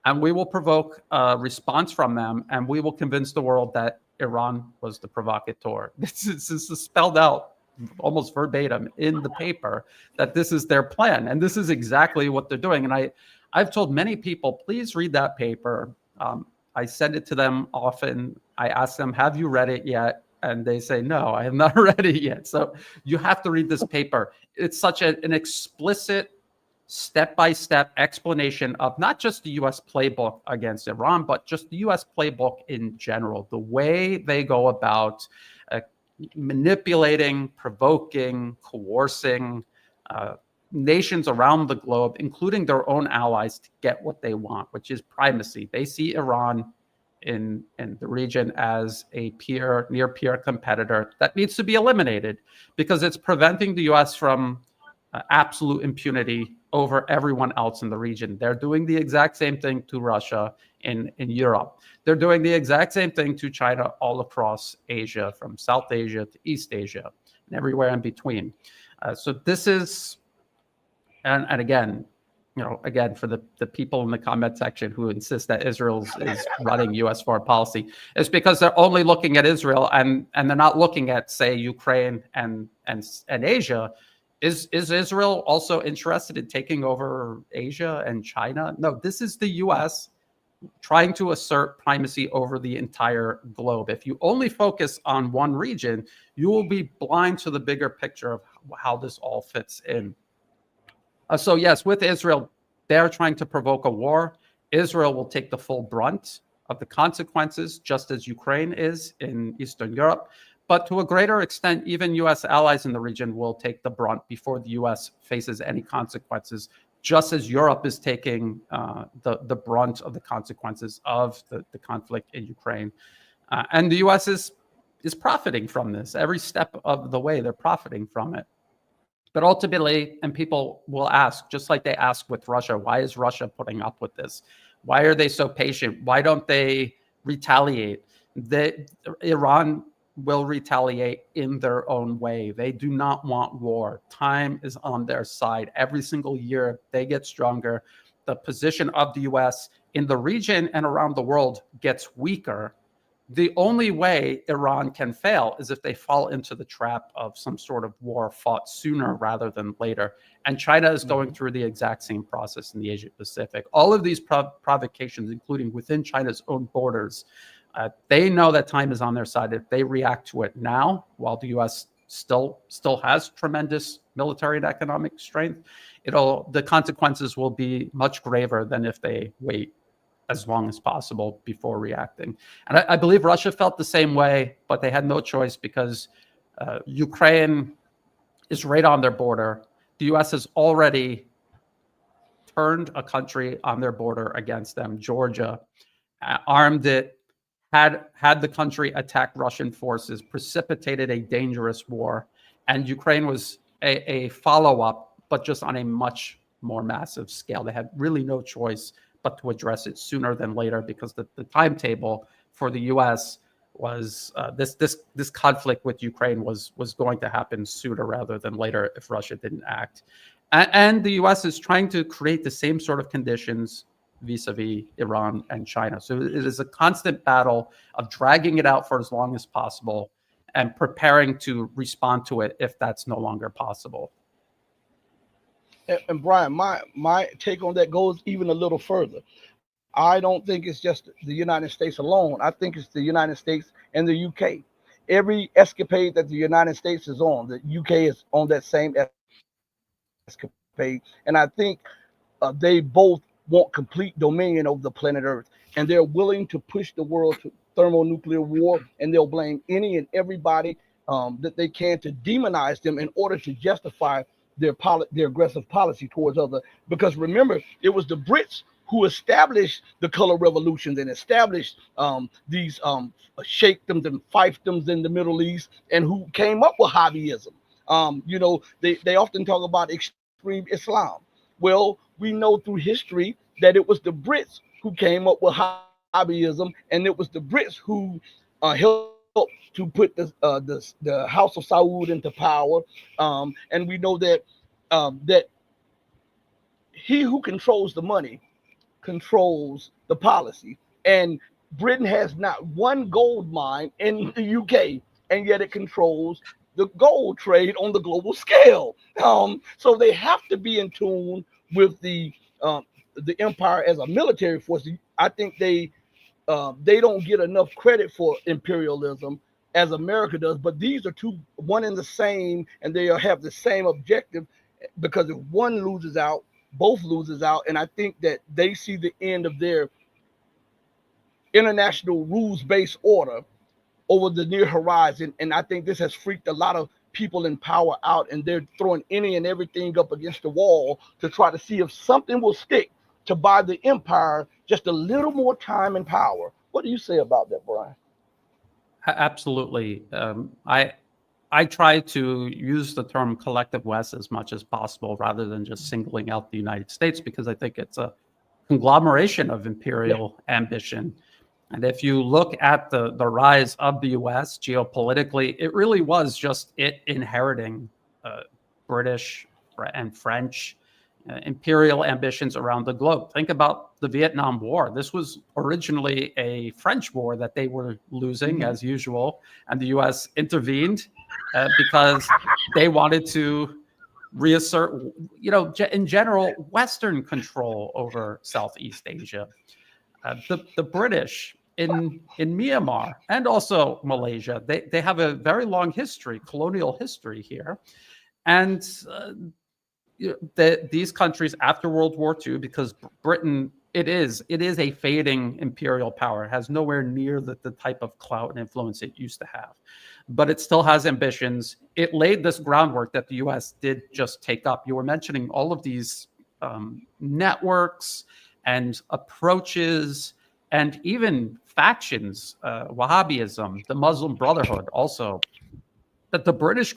and we will provoke a response from them, and we will convince the world that Iran was the provocateur. This is spelled out almost verbatim in the paper that this is their plan. And this is exactly what they're doing. And I've told many people, please read that paper. I send it to them often. I ask them, have you read it yet? And they say, no, I have not read it yet. So you have to read this paper. It's such an explicit step-by-step explanation of not just the U.S. playbook against Iran, but just the U.S. playbook in general, the way they go about manipulating, provoking, coercing nations around the globe, including their own allies, to get what they want, which is primacy. They see Iran in the region as a near peer competitor that needs to be eliminated because it's preventing the U.S. from absolute impunity over everyone else in the region. They're doing the exact same thing to Russia in Europe. They're doing the exact same thing to China all across Asia, from South Asia to East Asia, and everywhere in between. So this is, and again, again, for the people in the comment section who insist that Israel is running U.S. foreign policy, it's because they're only looking at Israel and they're not looking at, say, Ukraine and Asia. Is Israel also interested in taking over Asia and China? No, this is the U.S. trying to assert primacy over the entire globe. If you only focus on one region, you will be blind to the bigger picture of how this all fits in. So yes, with Israel, they're trying to provoke a war. Israel will take the full brunt of the consequences, just as Ukraine is in Eastern Europe. But to a greater extent, even U.S. allies in the region will take the brunt before the U.S. faces any consequences, just as Europe is taking the brunt of the consequences of the conflict in Ukraine. And the U.S. is profiting from this. Every step of the way, they're profiting from it. But ultimately, and people will ask, just like they ask with Russia, why is Russia putting up with this? Why are they so patient? Why don't they retaliate? Iran will retaliate in their own way. They do not want war. Time is on their side. Every single year, they get stronger. The position of the U.S. in the region and around the world gets weaker the only way Iran can fail is if they fall into the trap of some sort of war fought sooner rather than later. And China is going through the exact same process in the Asia Pacific. All of these provocations, including within China's own borders, they know that time is on their side. If they react to it now, while the U.S. still has tremendous military and economic strength, the consequences will be much graver than if they wait as long as possible before reacting. And I believe Russia felt the same way, but they had no choice because Ukraine is right on their border. The U.S. has already turned a country on their border against them, Georgia, armed it, had the country attack Russian forces, precipitated a dangerous war, and Ukraine was a follow-up, but just on a much more massive scale. They had really no choice but to address it sooner than later because the timetable for the U.S. was this conflict with Ukraine was going to happen sooner rather than later if Russia didn't act. And the U.S. is trying to create the same sort of conditions vis-a-vis Iran and China. So it is a constant battle of dragging it out for as long as possible and preparing to respond to it if that's no longer possible. And Brian, my take on that goes even a little further. I don't think it's just the United States alone. I think it's the United States and the UK. Every escapade that the United States is on, the UK is on that same escapade. And I think they both want complete dominion over the planet Earth. And they're willing to push the world to thermonuclear war. And they'll blame any and everybody that they can to demonize them in order to justify their aggressive policy towards other. Because remember, it was the Brits who established the color revolutions and established these sheikdoms and fiefdoms in the Middle East, and who came up with hobbyism. They often talk about extreme Islam. Well, we know through history that it was the Brits who came up with hobbyism, and it was the Brits who helped to put the House of Saud into power. And we know that that he who controls the money controls the policy. And Britain has not one gold mine in the UK, and yet it controls the gold trade on the global scale. So they have to be in tune with the empire as a military force. I think they don't get enough credit for imperialism as America does, but these are one and the same, and they have the same objective, because if one loses out, both loses out. And I think that they see the end of their international rules-based order over the near horizon. And I think this has freaked a lot of people in power out, and they're throwing any and everything up against the wall to try to see if something will stick to buy the empire just a little more time and power. What do you say about that, Brian? Absolutely. I try to use the term collective West as much as possible rather than just singling out the United States, because I think it's a conglomeration of imperial ambition. And if you look at the rise of the U.S. geopolitically, it really was just it inheriting British and French imperial ambitions around the globe. Think about the Vietnam War. This was originally a French war that they were losing, as usual, and the U.S. intervened because they wanted to reassert, in general, Western control over Southeast Asia. The British in Myanmar and also Malaysia, they have a very long history, colonial history here, and these countries after World War II, because Britain, it is a fading imperial power. It has nowhere near the type of clout and influence it used to have, but it still has ambitions. It laid this groundwork that the U.S. did just take up. You were mentioning all of these networks and approaches and even factions, Wahhabism, the Muslim Brotherhood also, that the British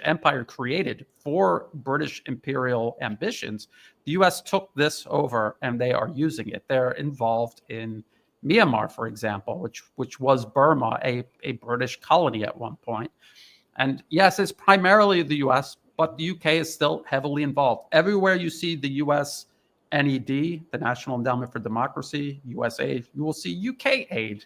Empire created for British imperial ambitions. The U.S. took this over and they are using it. They're involved in Myanmar, for example, which was Burma, a British colony at one point. And yes, it's primarily the U.S., but the UK is still heavily involved. Everywhere you see the U.S. NED, the National Endowment for Democracy, USAID, you will see UK aid.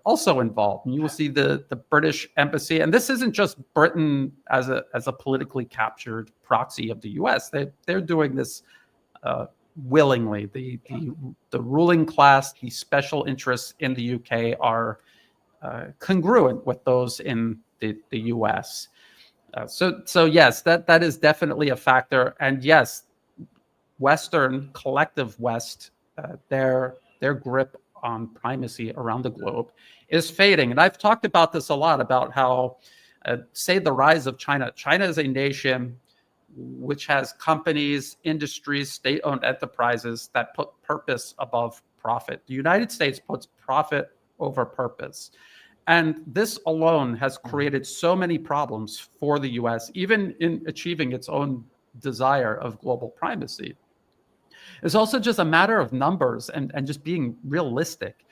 also involved. And you will see the British embassy, and this isn't just Britain as a politically captured proxy of the U.S. They're doing this willingly. The ruling class, the special interests in the UK are congruent with those in the U.S. So yes, that is definitely a factor, and yes, Western collective West, their grip on primacy around the globe is fading. And I've talked about this a lot about how, say, the rise of China. China is a nation which has companies, industries, state-owned enterprises that put purpose above profit. The United States puts profit over purpose. And this alone has created so many problems for the US, even in achieving its own desire of global primacy. It's also just a matter of numbers and just being realistic.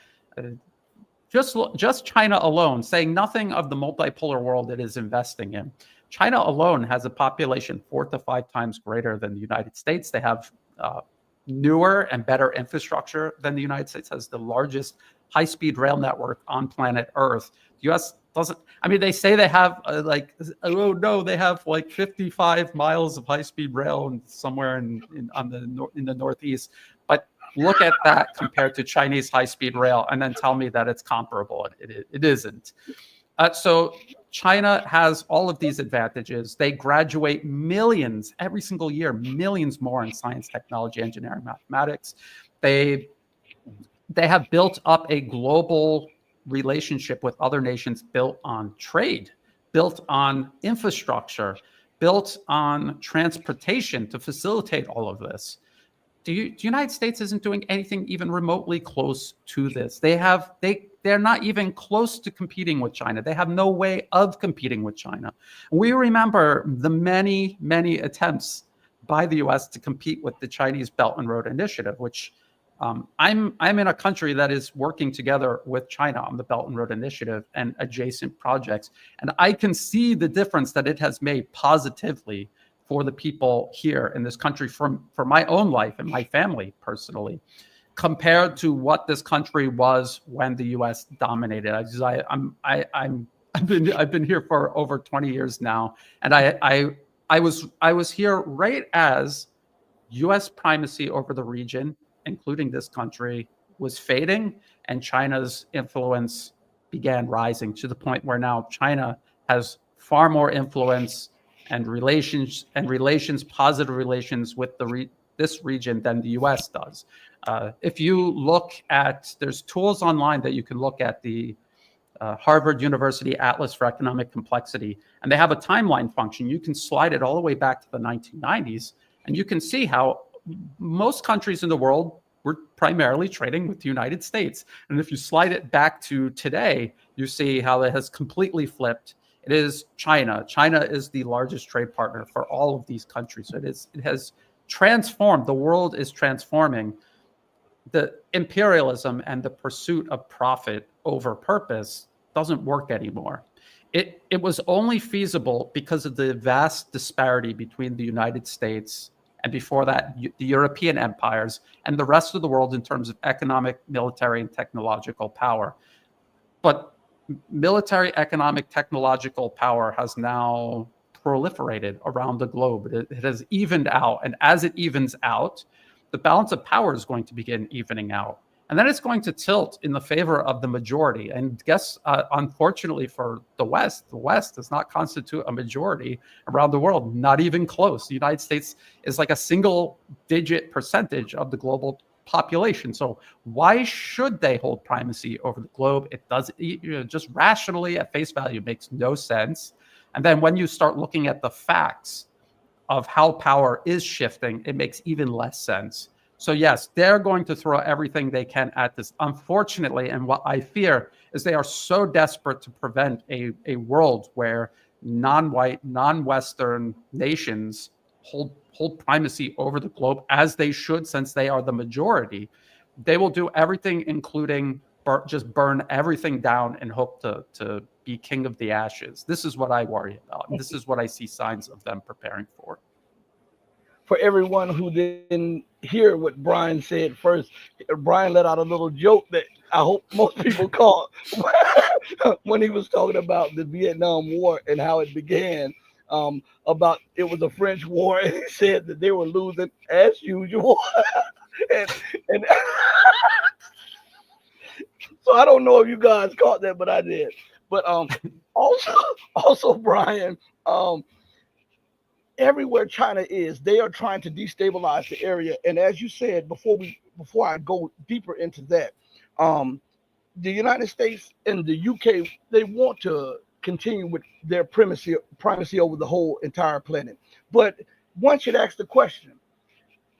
Just China alone, saying nothing of the multipolar world it is investing in. China alone has a population 4 to 5 times greater than the United States. They have newer and better infrastructure than the United States, has the largest high-speed rail network on planet Earth. The U.S. doesn't. I mean, they say they have they have like 55 miles of high-speed rail somewhere in the Northeast. But look at that compared to Chinese high-speed rail, and then tell me that it's comparable. It isn't. So China has all of these advantages. They graduate millions every single year, millions more in science, technology, engineering, mathematics. They have built up a global relationship with other nations built on trade, built on infrastructure, built on transportation to facilitate all of this. The United States isn't doing anything even remotely close to this. They're not even close to competing with China. They have no way of competing with China. We remember the many, many attempts by the U.S. to compete with the Chinese Belt and Road Initiative, which I'm in a country that is working together with China on the Belt and Road Initiative and adjacent projects. And I can see the difference that it has made positively for the people here in this country, for my own life and my family personally, compared to what this country was when the U.S. dominated. I've been here for over 20 years now, and I was here right as U.S. primacy over the region, including this country, was fading, and China's influence began rising to the point where now China has far more influence and positive relations with this region than the U.S. does. If you look at, there's tools online that you can look at, the Harvard University Atlas for Economic Complexity, and they have a timeline function. You can slide it all the way back to the 1990s, and you can see how most countries in the world were primarily trading with the United States. And if you slide it back to today, you see how it has completely flipped. It is China. China is the largest trade partner for all of these countries. So it has transformed. The world is transforming. The imperialism and the pursuit of profit over purpose doesn't work anymore. It was only feasible because of the vast disparity between the United States and, before that, the European empires and the rest of the world in terms of economic, military, and technological power. But military, economic, technological power has now proliferated around the globe. It has evened out. And as it evens out, the balance of power is going to begin evening out. And then it's going to tilt in the favor of the majority. And unfortunately for the West does not constitute a majority around the world, not even close. The United States is like a single-digit percentage of the global population. So why should they hold primacy over the globe? It does, just rationally at face value, makes no sense. And then when you start looking at the facts of how power is shifting, it makes even less sense. So yes, they're going to throw everything they can at this. Unfortunately, and what I fear is they are so desperate to prevent a world where non-white, non-Western nations hold primacy over the globe, as they should, since they are the majority. They will do everything, including just burn everything down and hope to be king of the ashes. This is what I worry about. And this is what I see signs of them preparing for. For everyone who didn't hear what Brian said first, Brian let out a little joke that I hope most people caught when he was talking about the Vietnam War and how it began. About it was a French war, and he said that they were losing as usual. and and so I don't know if you guys caught that, but I did. But also also Brian, um, everywhere China is, they are trying to destabilize the area. And as you said before I go deeper into that, um, the United States and the UK, they want to continue with their primacy over the whole entire planet. But one should ask the question: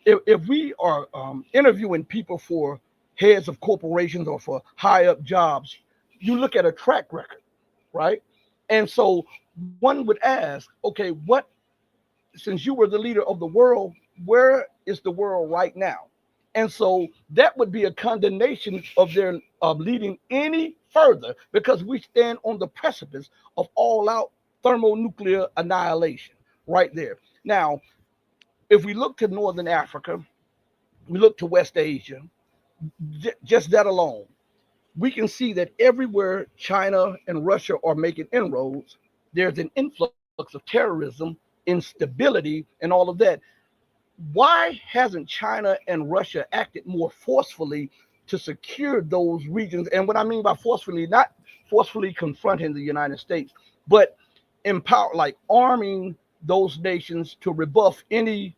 if we are interviewing people for heads of corporations or for high up jobs, you look at a track record, right? And so one would ask, okay, what since you were the leader of the world, where is the world right now? And so that would be a condemnation of their leading any further because we stand on the precipice of all out thermonuclear annihilation right there. Now, if we look to Northern Africa, we look to West Asia, just that alone, we can see that everywhere China and Russia are making inroads, there's an influx of terrorism, instability, and all of that. Why hasn't China and Russia acted more forcefully to secure those regions? And what I mean by forcefully, not forcefully confronting the United States, but empower, like arming those nations to rebuff any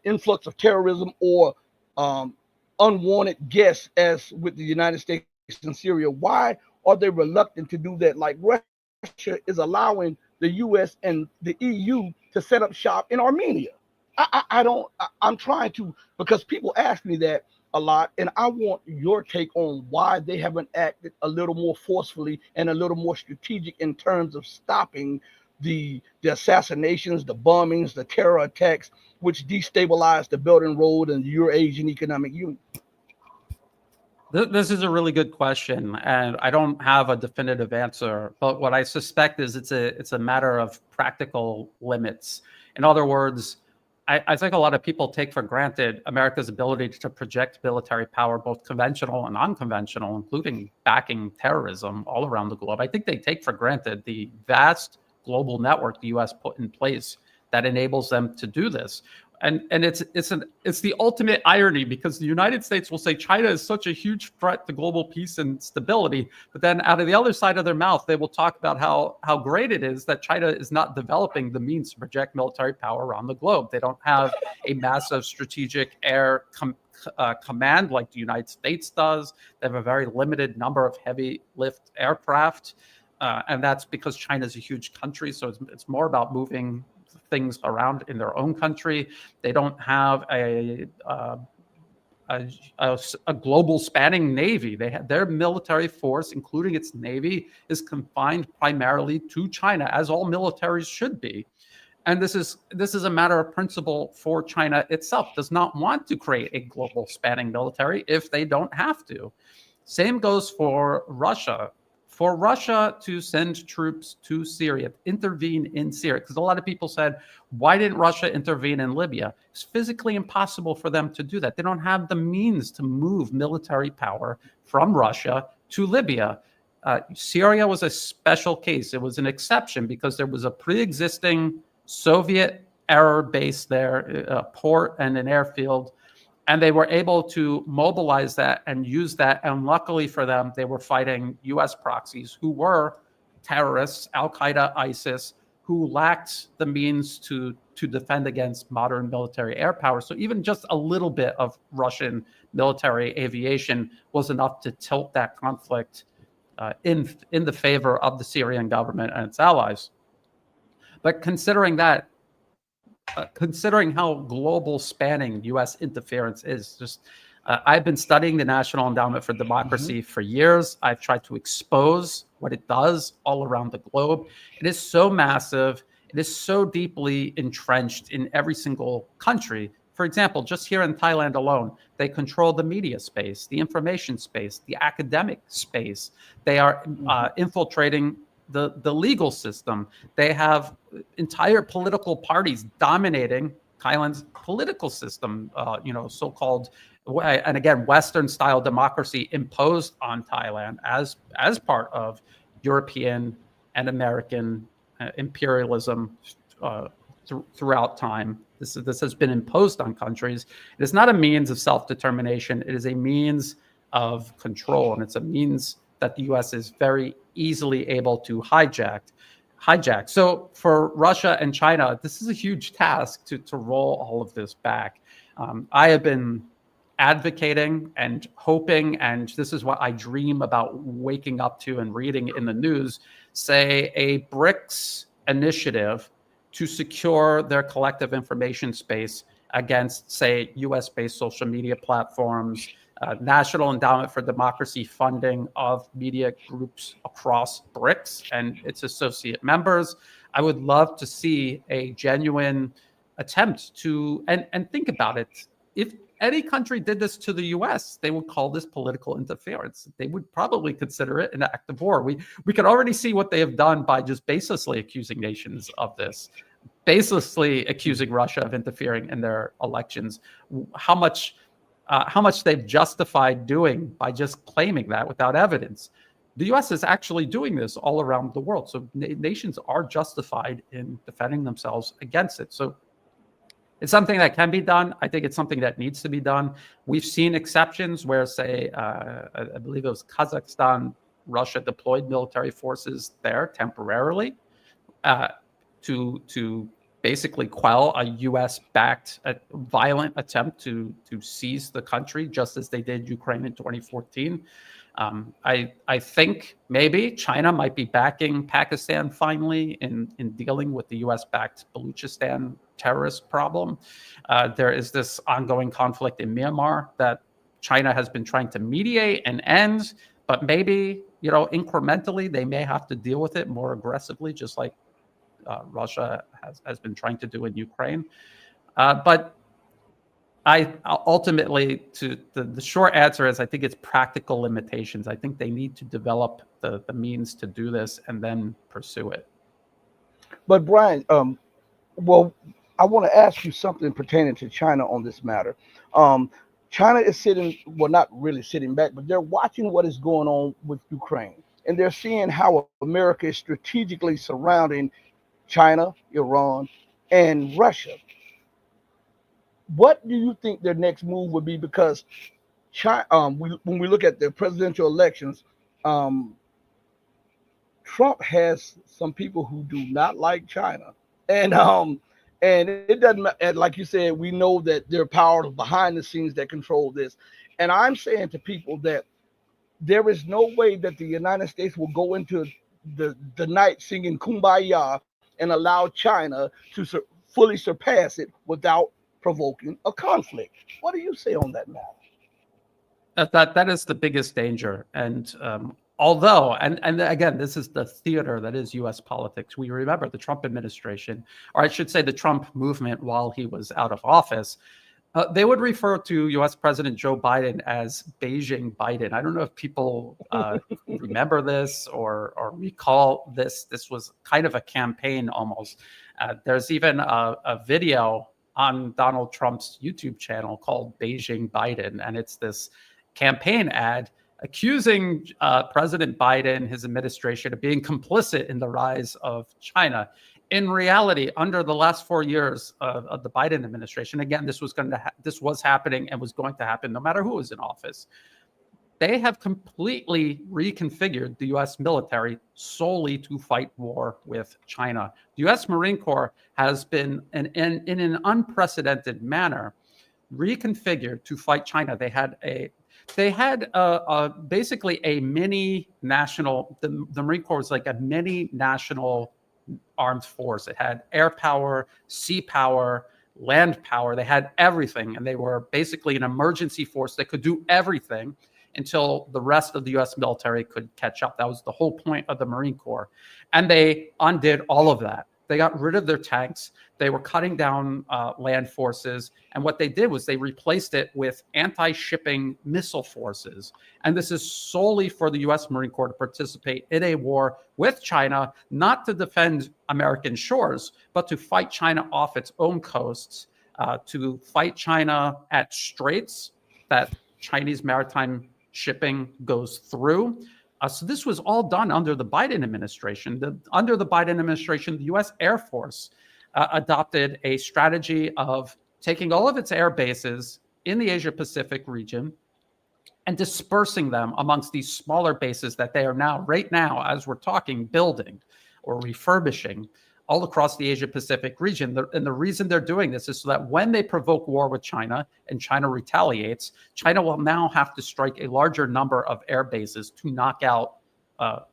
influx of terrorism or um, unwanted guests, as with the United States and Syria. Why are they reluctant to do that? Like Russia is allowing the U.S. and the EU to set up shop in Armenia. I don't. I'm trying to because people ask me that a lot, and I want your take on why they haven't acted a little more forcefully and a little more strategic in terms of stopping the assassinations, the bombings, the terror attacks, which destabilized the Belt and Road and the Eurasian Economic Union. This is a really good question, and I don't have a definitive answer. But what I suspect is it's a matter of practical limits. In other words, I think a lot of people take for granted America's ability to project military power, both conventional and unconventional, including backing terrorism all around the globe. I think they take for granted the vast global network the U.S. put in place that enables them to do this. And it's the ultimate irony because the United States will say China is such a huge threat to global peace and stability, but then out of the other side of their mouth, they will talk about how great it is that China is not developing the means to project military power around the globe. They don't have a massive strategic air command like the United States does. They have a very limited number of heavy lift aircraft, and that's because China is a huge country, so it's more about moving things around in their own country. They don't have a global spanning navy. Their military force, including its navy, is confined primarily to China, as all militaries should be. And this is a matter of principle for China itself. Does not want to create a global spanning military if they don't have to. Same goes for Russia. For Russia to send troops to Syria, intervene in Syria, because a lot of people said, why didn't Russia intervene in Libya? It's physically impossible for them to do that. They don't have the means to move military power from Russia to Libya. Syria was a special case. It was an exception because there was a pre-existing Soviet era base there, a port and an airfield. And they were able to mobilize that and use that. And luckily for them, they were fighting U.S. proxies who were terrorists, Al-Qaeda, ISIS, who lacked the means to defend against modern military air power. So even just a little bit of Russian military aviation was enough to tilt that conflict in the favor of the Syrian government and its allies. But considering how global spanning U.S. interference is, I've been studying the National Endowment for Democracy for years. I've tried to expose what it does all around the globe. It is so massive. It is so deeply entrenched in every single country. For example, just here in Thailand alone, they control the media space, the information space, the academic space. They are infiltrating the legal system. They have entire political parties dominating Thailand's political system, so-called and again, Western style democracy imposed on Thailand as part of European and American imperialism throughout time. This has been imposed on countries. It is not a means of self-determination. It is a means of control, and it's a means that the U.S. is very easily able to hijack. So for Russia and China, this is a huge task to roll all of this back. I have been advocating and hoping, and this is what I dream about waking up to and reading in the news, say a BRICS initiative to secure their collective information space against, say, US-based social media platforms, National Endowment for Democracy funding of media groups across BRICS and its associate members. I would love to see a genuine attempt to, and think about it, if any country did this to the US, they would call this political interference. They would probably consider it an act of war. We can already see what they have done by just baselessly accusing nations of this, baselessly accusing Russia of interfering in their elections. How much they've justified doing by just claiming that without evidence. The U.S. is actually doing this all around the world. So nations are justified in defending themselves against it. So it's something that can be done. I think it's something that needs to be done. We've seen exceptions where, say, I believe it was Kazakhstan, Russia deployed military forces there temporarily to basically quell a U.S.-backed violent attempt to seize the country, just as they did Ukraine in 2014. I think maybe China might be backing Pakistan finally in dealing with the U.S.-backed Baluchistan terrorist problem. There is this ongoing conflict in Myanmar that China has been trying to mediate and end, but maybe, incrementally they may have to deal with it more aggressively, just like Russia has been trying to do in Ukraine. But I ultimately, the short answer is I think it's practical limitations. I think they need to develop the means to do this and then pursue it. But Brian, well, I want to ask you something pertaining to China on this matter. China is not really sitting back, but they're watching what is going on with Ukraine. And they're seeing how America is strategically surrounding China, Iran, and Russia. What do you think their next move would be? Because China, when we look at the presidential elections, Trump has some people who do not like China, and it doesn't. And like you said, we know that there are powers behind the scenes that control this. And I'm saying to people that there is no way that the United States will go into the night singing "Kumbaya" and allow China to fully surpass it without provoking a conflict. What do you say on that matter? That is the biggest danger. And although, and again, this is the theater that is U.S. politics. We remember the Trump administration, or I should say the Trump movement while he was out of office. They would refer to U.S. President Joe Biden as Beijing Biden. I don't know if people remember this or recall this. This was kind of a campaign almost. There's even a video on Donald Trump's YouTube channel called Beijing Biden, and it's this campaign ad accusing President Biden, his administration, of being complicit in the rise of China. In reality, under the last 4 years of the Biden administration, again, this was happening and was going to happen no matter who was in office. They have completely reconfigured the U.S. military solely to fight war with China. The U.S. Marine Corps has been, in an unprecedented manner, reconfigured to fight China. They had basically a mini national. The Marine Corps was like a mini national armed force. It had air power, sea power, land power. They had everything, and they were basically an emergency force that could do everything until the rest of the U.S. military could catch up. That was the whole point of the Marine Corps. And they undid all of that. They got rid of their tanks. They were cutting down land forces. And what they did was they replaced it with anti-shipping missile forces. And this is solely for the U.S. Marine Corps to participate in a war with China, not to defend American shores, but to fight China off its own coasts, to fight China at straits, that Chinese maritime shipping goes through. So this was all done under the Biden administration. Under the Biden administration, the U.S. Air Force adopted a strategy of taking all of its air bases in the Asia Pacific region and dispersing them amongst these smaller bases that they are now, right now, as we're talking, building or refurbishing all across the Asia Pacific region. And the reason they're doing this is so that when they provoke war with China and China retaliates, China will now have to strike a larger number of air bases to knock out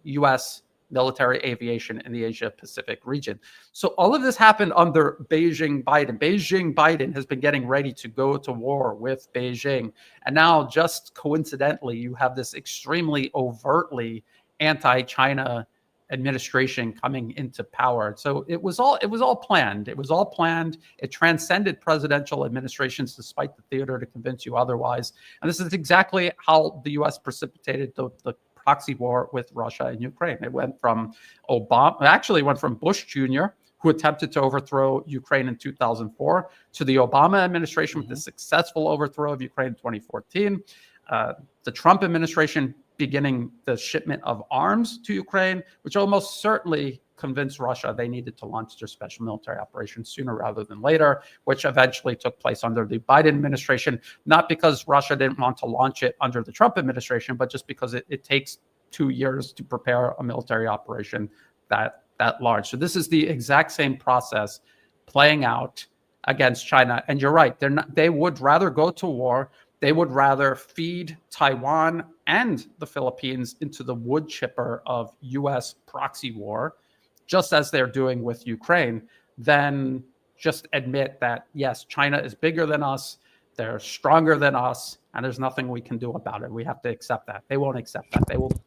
U.S. military aviation in the Asia Pacific region. So all of this happened under Beijing Biden. Beijing Biden has been getting ready to go to war with Beijing. And now, just coincidentally, you have this extremely overtly anti-China administration coming into power. So it was all planned. It was all planned. It transcended presidential administrations, despite the theater to convince you otherwise. And this is exactly how the U.S. precipitated the proxy war with Russia and Ukraine. It went from Obama, actually went from Bush Jr., who attempted to overthrow Ukraine in 2004, to the Obama administration with the successful overthrow of Ukraine in 2014, the Trump administration beginning the shipment of arms to Ukraine, which almost certainly convinced Russia they needed to launch their special military operation sooner rather than later, which eventually took place under the Biden administration, not because Russia didn't want to launch it under the Trump administration, but just because it takes 2 years to prepare a military operation that large. So this is the exact same process playing out against China. And you're right, they would rather go to war. They would rather feed Taiwan and the Philippines into the wood chipper of U.S. proxy war, just as they're doing with Ukraine, than just admit that, yes, China is bigger than us, they're stronger than us, and there's nothing we can do about it. We have to accept that. They won't accept that.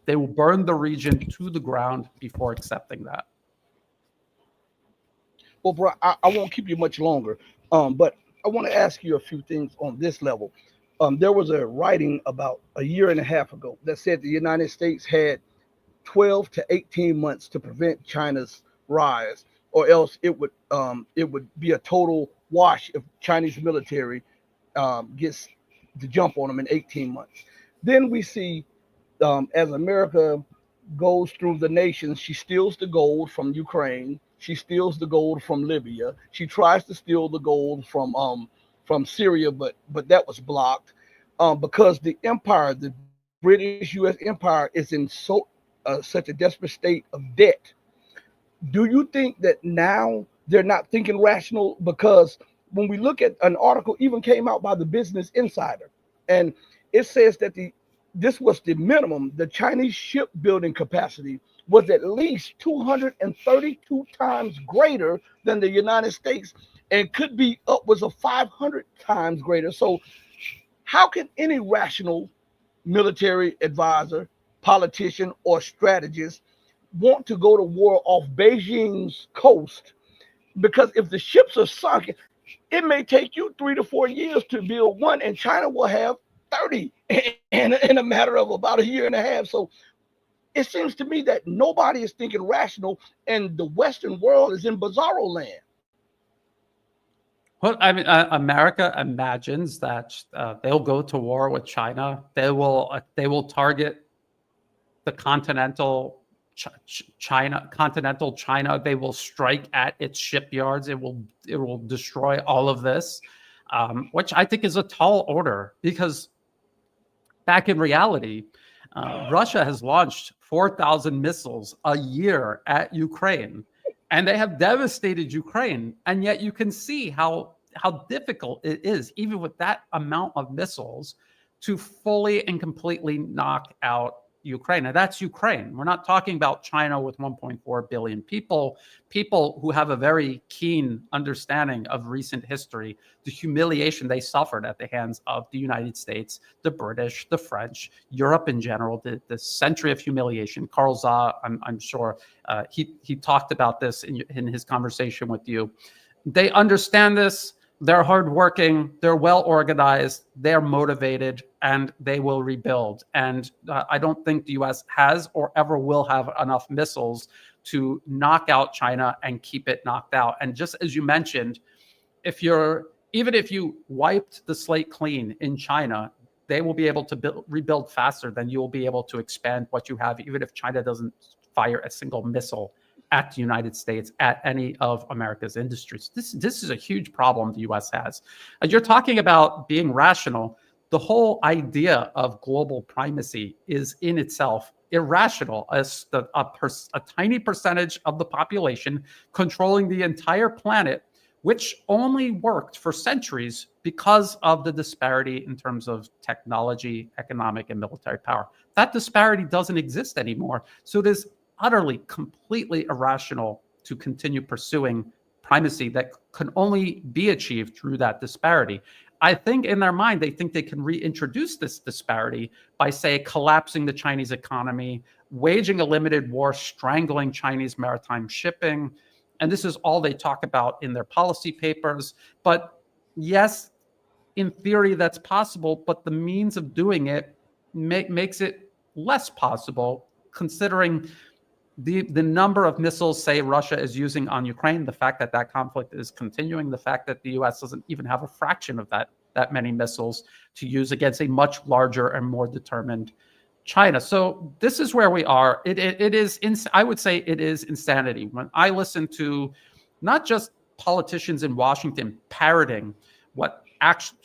They will burn the region to the ground before accepting that. Well, bro, I won't keep you much longer, but I want to ask you a few things on this level. There was a writing about a year and a half ago that said the United States had 12 to 18 months to prevent China's rise, or else it would be a total wash if Chinese military gets the jump on them in 18 months. Then we see as America goes through the nations, she steals the gold from Ukraine, she steals the gold from Libya, she tries to steal the gold from Syria, but that was blocked because the empire, the British U.S. empire, is in such a desperate state of debt. Do you think that now they're not thinking rational? Because when we look at an article, even came out by the Business Insider, and it says that this was the minimum. The Chinese shipbuilding capacity was at least 232 times greater than the United States, and could be upwards of 500 times greater. So how can any rational military advisor, politician, or strategist want to go to war off Beijing's coast? Because if the ships are sunk, it may take you 3 to 4 years to build one, and China will have 30 in a matter of about a year and a half. So it seems to me that nobody is thinking rational, and the Western world is in bizarro land. Well, I mean, America imagines that they'll go to war with China. They will target the continental China. They will strike at its shipyards. It will destroy all of this, which I think is a tall order, because back in reality, Russia has launched 4,000 missiles a year at Ukraine, and they have devastated Ukraine. And yet you can see how difficult it is, even with that amount of missiles, to fully and completely knock out Ukraine. And that's Ukraine. We're not talking about China with 1.4 billion people who have a very keen understanding of recent history, the humiliation they suffered at the hands of the United States, the British, the French, Europe in general, the century of humiliation. Carl Zah, I'm sure he talked about this in his conversation with you. They understand this. They're hardworking, they're well organized, they're motivated, and they will rebuild. And I don't think the U.S. has or ever will have enough missiles to knock out China and keep it knocked out. And just as you mentioned, even if you wiped the slate clean in China, they will be able to rebuild faster than you will be able to expand what you have, even if China doesn't fire a single missile at the United States, at any of America's industries. This is a huge problem the US has. You're talking about being rational. The whole idea of global primacy is in itself irrational, as a tiny percentage of the population controlling the entire planet, which only worked for centuries because of the disparity in terms of technology, economic, and military power. That disparity doesn't exist anymore. So it is utterly, completely irrational to continue pursuing primacy that can only be achieved through that disparity. I think in their mind, they think they can reintroduce this disparity by, say, collapsing the Chinese economy, waging a limited war, strangling Chinese maritime shipping. And this is all they talk about in their policy papers. But yes, in theory, that's possible, but the means of doing it makes it less possible, considering the number of missiles, say, Russia is using on Ukraine, the fact that that conflict is continuing, the fact that the US doesn't even have a fraction of that many missiles to use against a much larger and more determined China. So this is where we are. It is, I would say it is insanity. When I listen to not just politicians in Washington parroting what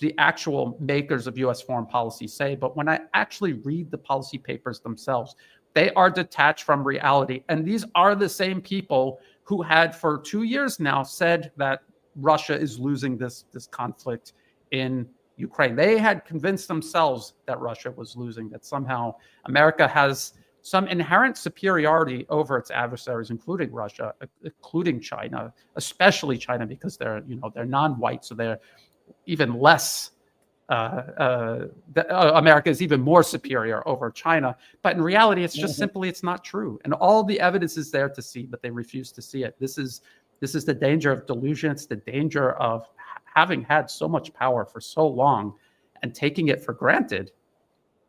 the actual makers of US foreign policy say, but when I actually read the policy papers themselves, they are detached from reality. And these are the same people who had for 2 years now said that Russia is losing this conflict in Ukraine. They had convinced themselves that Russia was losing, that somehow America has some inherent superiority over its adversaries, including Russia, including China, especially China, because they're non-white, so they're even less. America is even more superior over China, but in reality, it's just simply, it's not true. And all the evidence is there to see, but they refuse to see it. This is the danger of delusion. It's the danger of having had so much power for so long and taking it for granted.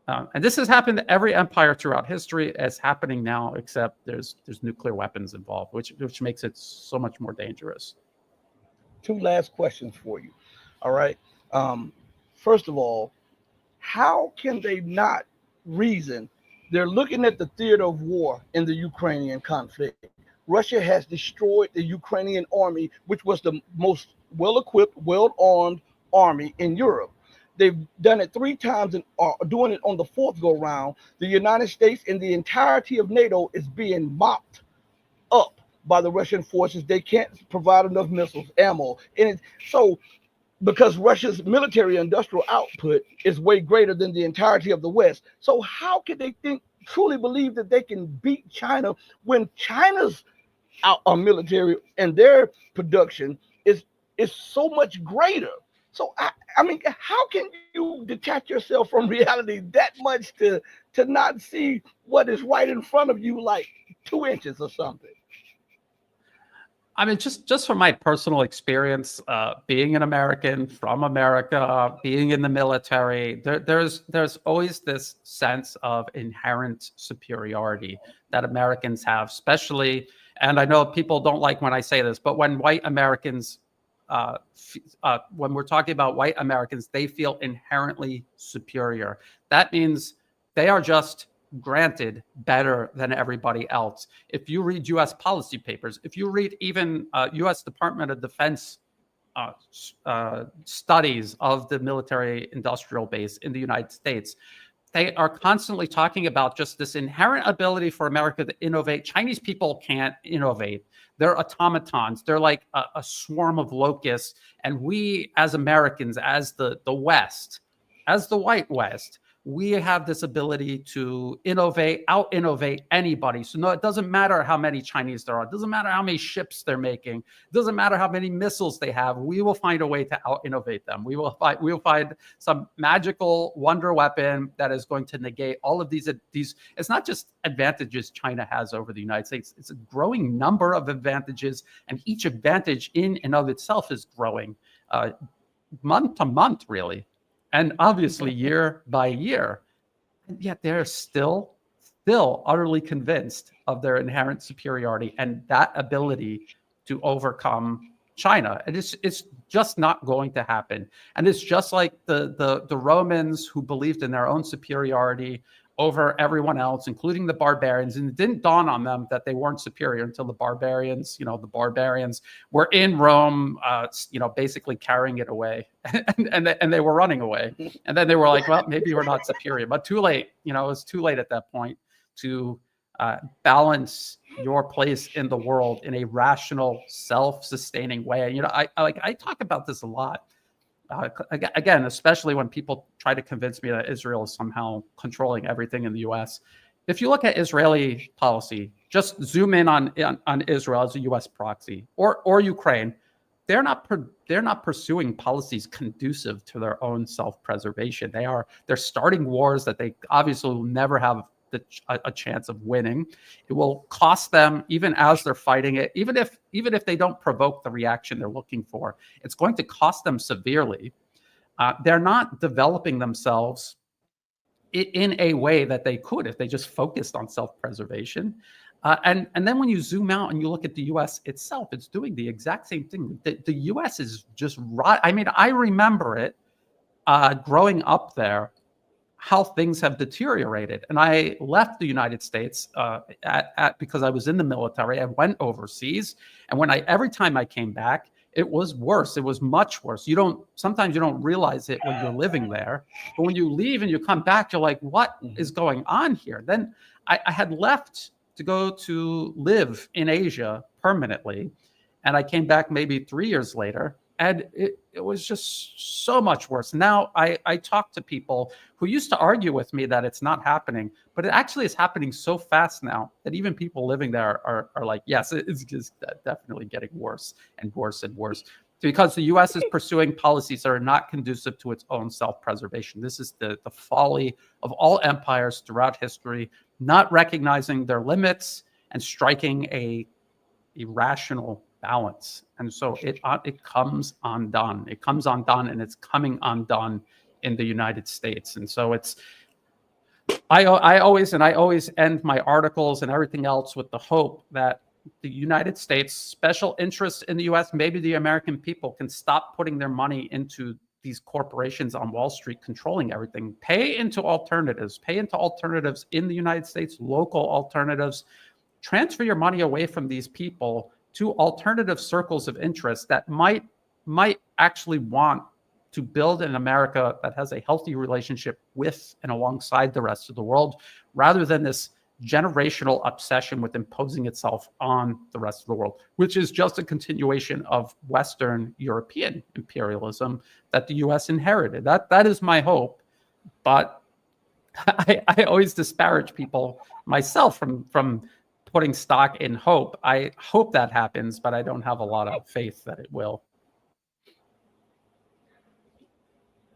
And this has happened to every empire throughout history. It's happening now, except there's nuclear weapons involved, which makes it so much more dangerous. Two last questions for you. All right. First of all, how can they not reason? They're looking at the theater of war in the Ukrainian conflict. Russia has destroyed the Ukrainian army, which was the most well-equipped, well-armed army in Europe. They've done it 3 times and are doing it on the 4th go round. The United States and the entirety of NATO is being mopped up by the Russian forces. They can't provide enough missiles, ammo. So because Russia's military industrial output is way greater than the entirety of the West. So how can they truly believe that they can beat China when China's military and their production is so much greater? So I mean, how can you detach yourself from reality that much to not see what is right in front of you, like 2 inches or something? I mean, just from my personal experience, being an American from America, being in the military, there's always this sense of inherent superiority that Americans have, especially. And I know people don't like when I say this, but when white Americans, when we're talking about white Americans, they feel inherently superior. That means they are just granted better than everybody else. If you read U.S. policy papers, if you read even U.S. Department of Defense studies of the military industrial base in the United States, they are constantly talking about just this inherent ability for America to innovate. Chinese people can't innovate. They're automatons. They're like a swarm of locusts. And we, as Americans, as the West, as the white West, we have this ability to out-innovate anybody. So no, it doesn't matter how many Chinese there are. It doesn't matter how many ships they're making. It doesn't matter how many missiles they have. We will find a way to out-innovate them. We will find some magical wonder weapon that is going to negate all of these. It's not just advantages China has over the United States. It's a growing number of advantages, and each advantage in and of itself is growing month to month, really. And obviously year by year, and yet they're still utterly convinced of their inherent superiority and that ability to overcome China. And it's just not going to happen. And it's just like the Romans who believed in their own superiority over everyone else, including the barbarians. And it didn't dawn on them that they weren't superior until the barbarians were in Rome, basically carrying it away, and they were running away. And then they were like, well, maybe we're not superior, but too late. It was too late at that point to balance your place in the world in a rational, self-sustaining way. I talk about this a lot. Again, especially when people try to convince me that Israel is somehow controlling everything in the U.S. If you look at Israeli policy, just zoom in on Israel as a U.S. proxy or Ukraine. They're not pursuing policies conducive to their own self-preservation. They're starting wars that they obviously will never have a chance of winning. It will cost them even as they're fighting it, even if they don't provoke the reaction they're looking for. It's going to cost them severely. They're not developing themselves in a way that they could if they just focused on self-preservation. And then when you zoom out and you look at the U.S. itself, it's doing the exact same thing. The U.S. is just right. I mean, I remember it growing up there, how things have deteriorated. And I left the United States because I was in the military. I went overseas. And every time I came back, it was worse. It was much worse. Sometimes you don't realize it when you're living there. But when you leave and you come back, you're like, what is going on here? Then I had left to go to live in Asia permanently. And I came back maybe 3 years later. And it was just so much worse. Now I talk to people who used to argue with me that it's not happening, but it actually is happening so fast now that even people living there are like, yes, it's just definitely getting worse and worse and worse. Because the U.S. is pursuing policies that are not conducive to its own self-preservation. This is the folly of all empires throughout history, not recognizing their limits and striking a rational balance. And so it comes undone. It comes undone, and it's coming undone in the United States. And so I always end my articles and everything else with the hope that the United States, special interests in the U.S., maybe the American people can stop putting their money into these corporations on Wall Street controlling everything. Pay into alternatives in the United States, local alternatives. Transfer your money away from these people to alternative circles of interest that might actually want to build an America that has a healthy relationship with and alongside the rest of the world, rather than this generational obsession with imposing itself on the rest of the world, which is just a continuation of Western European imperialism that the U.S. inherited. That is my hope, but I always disparage people myself from putting stock in hope. I hope that happens, but I don't have a lot of faith that it will.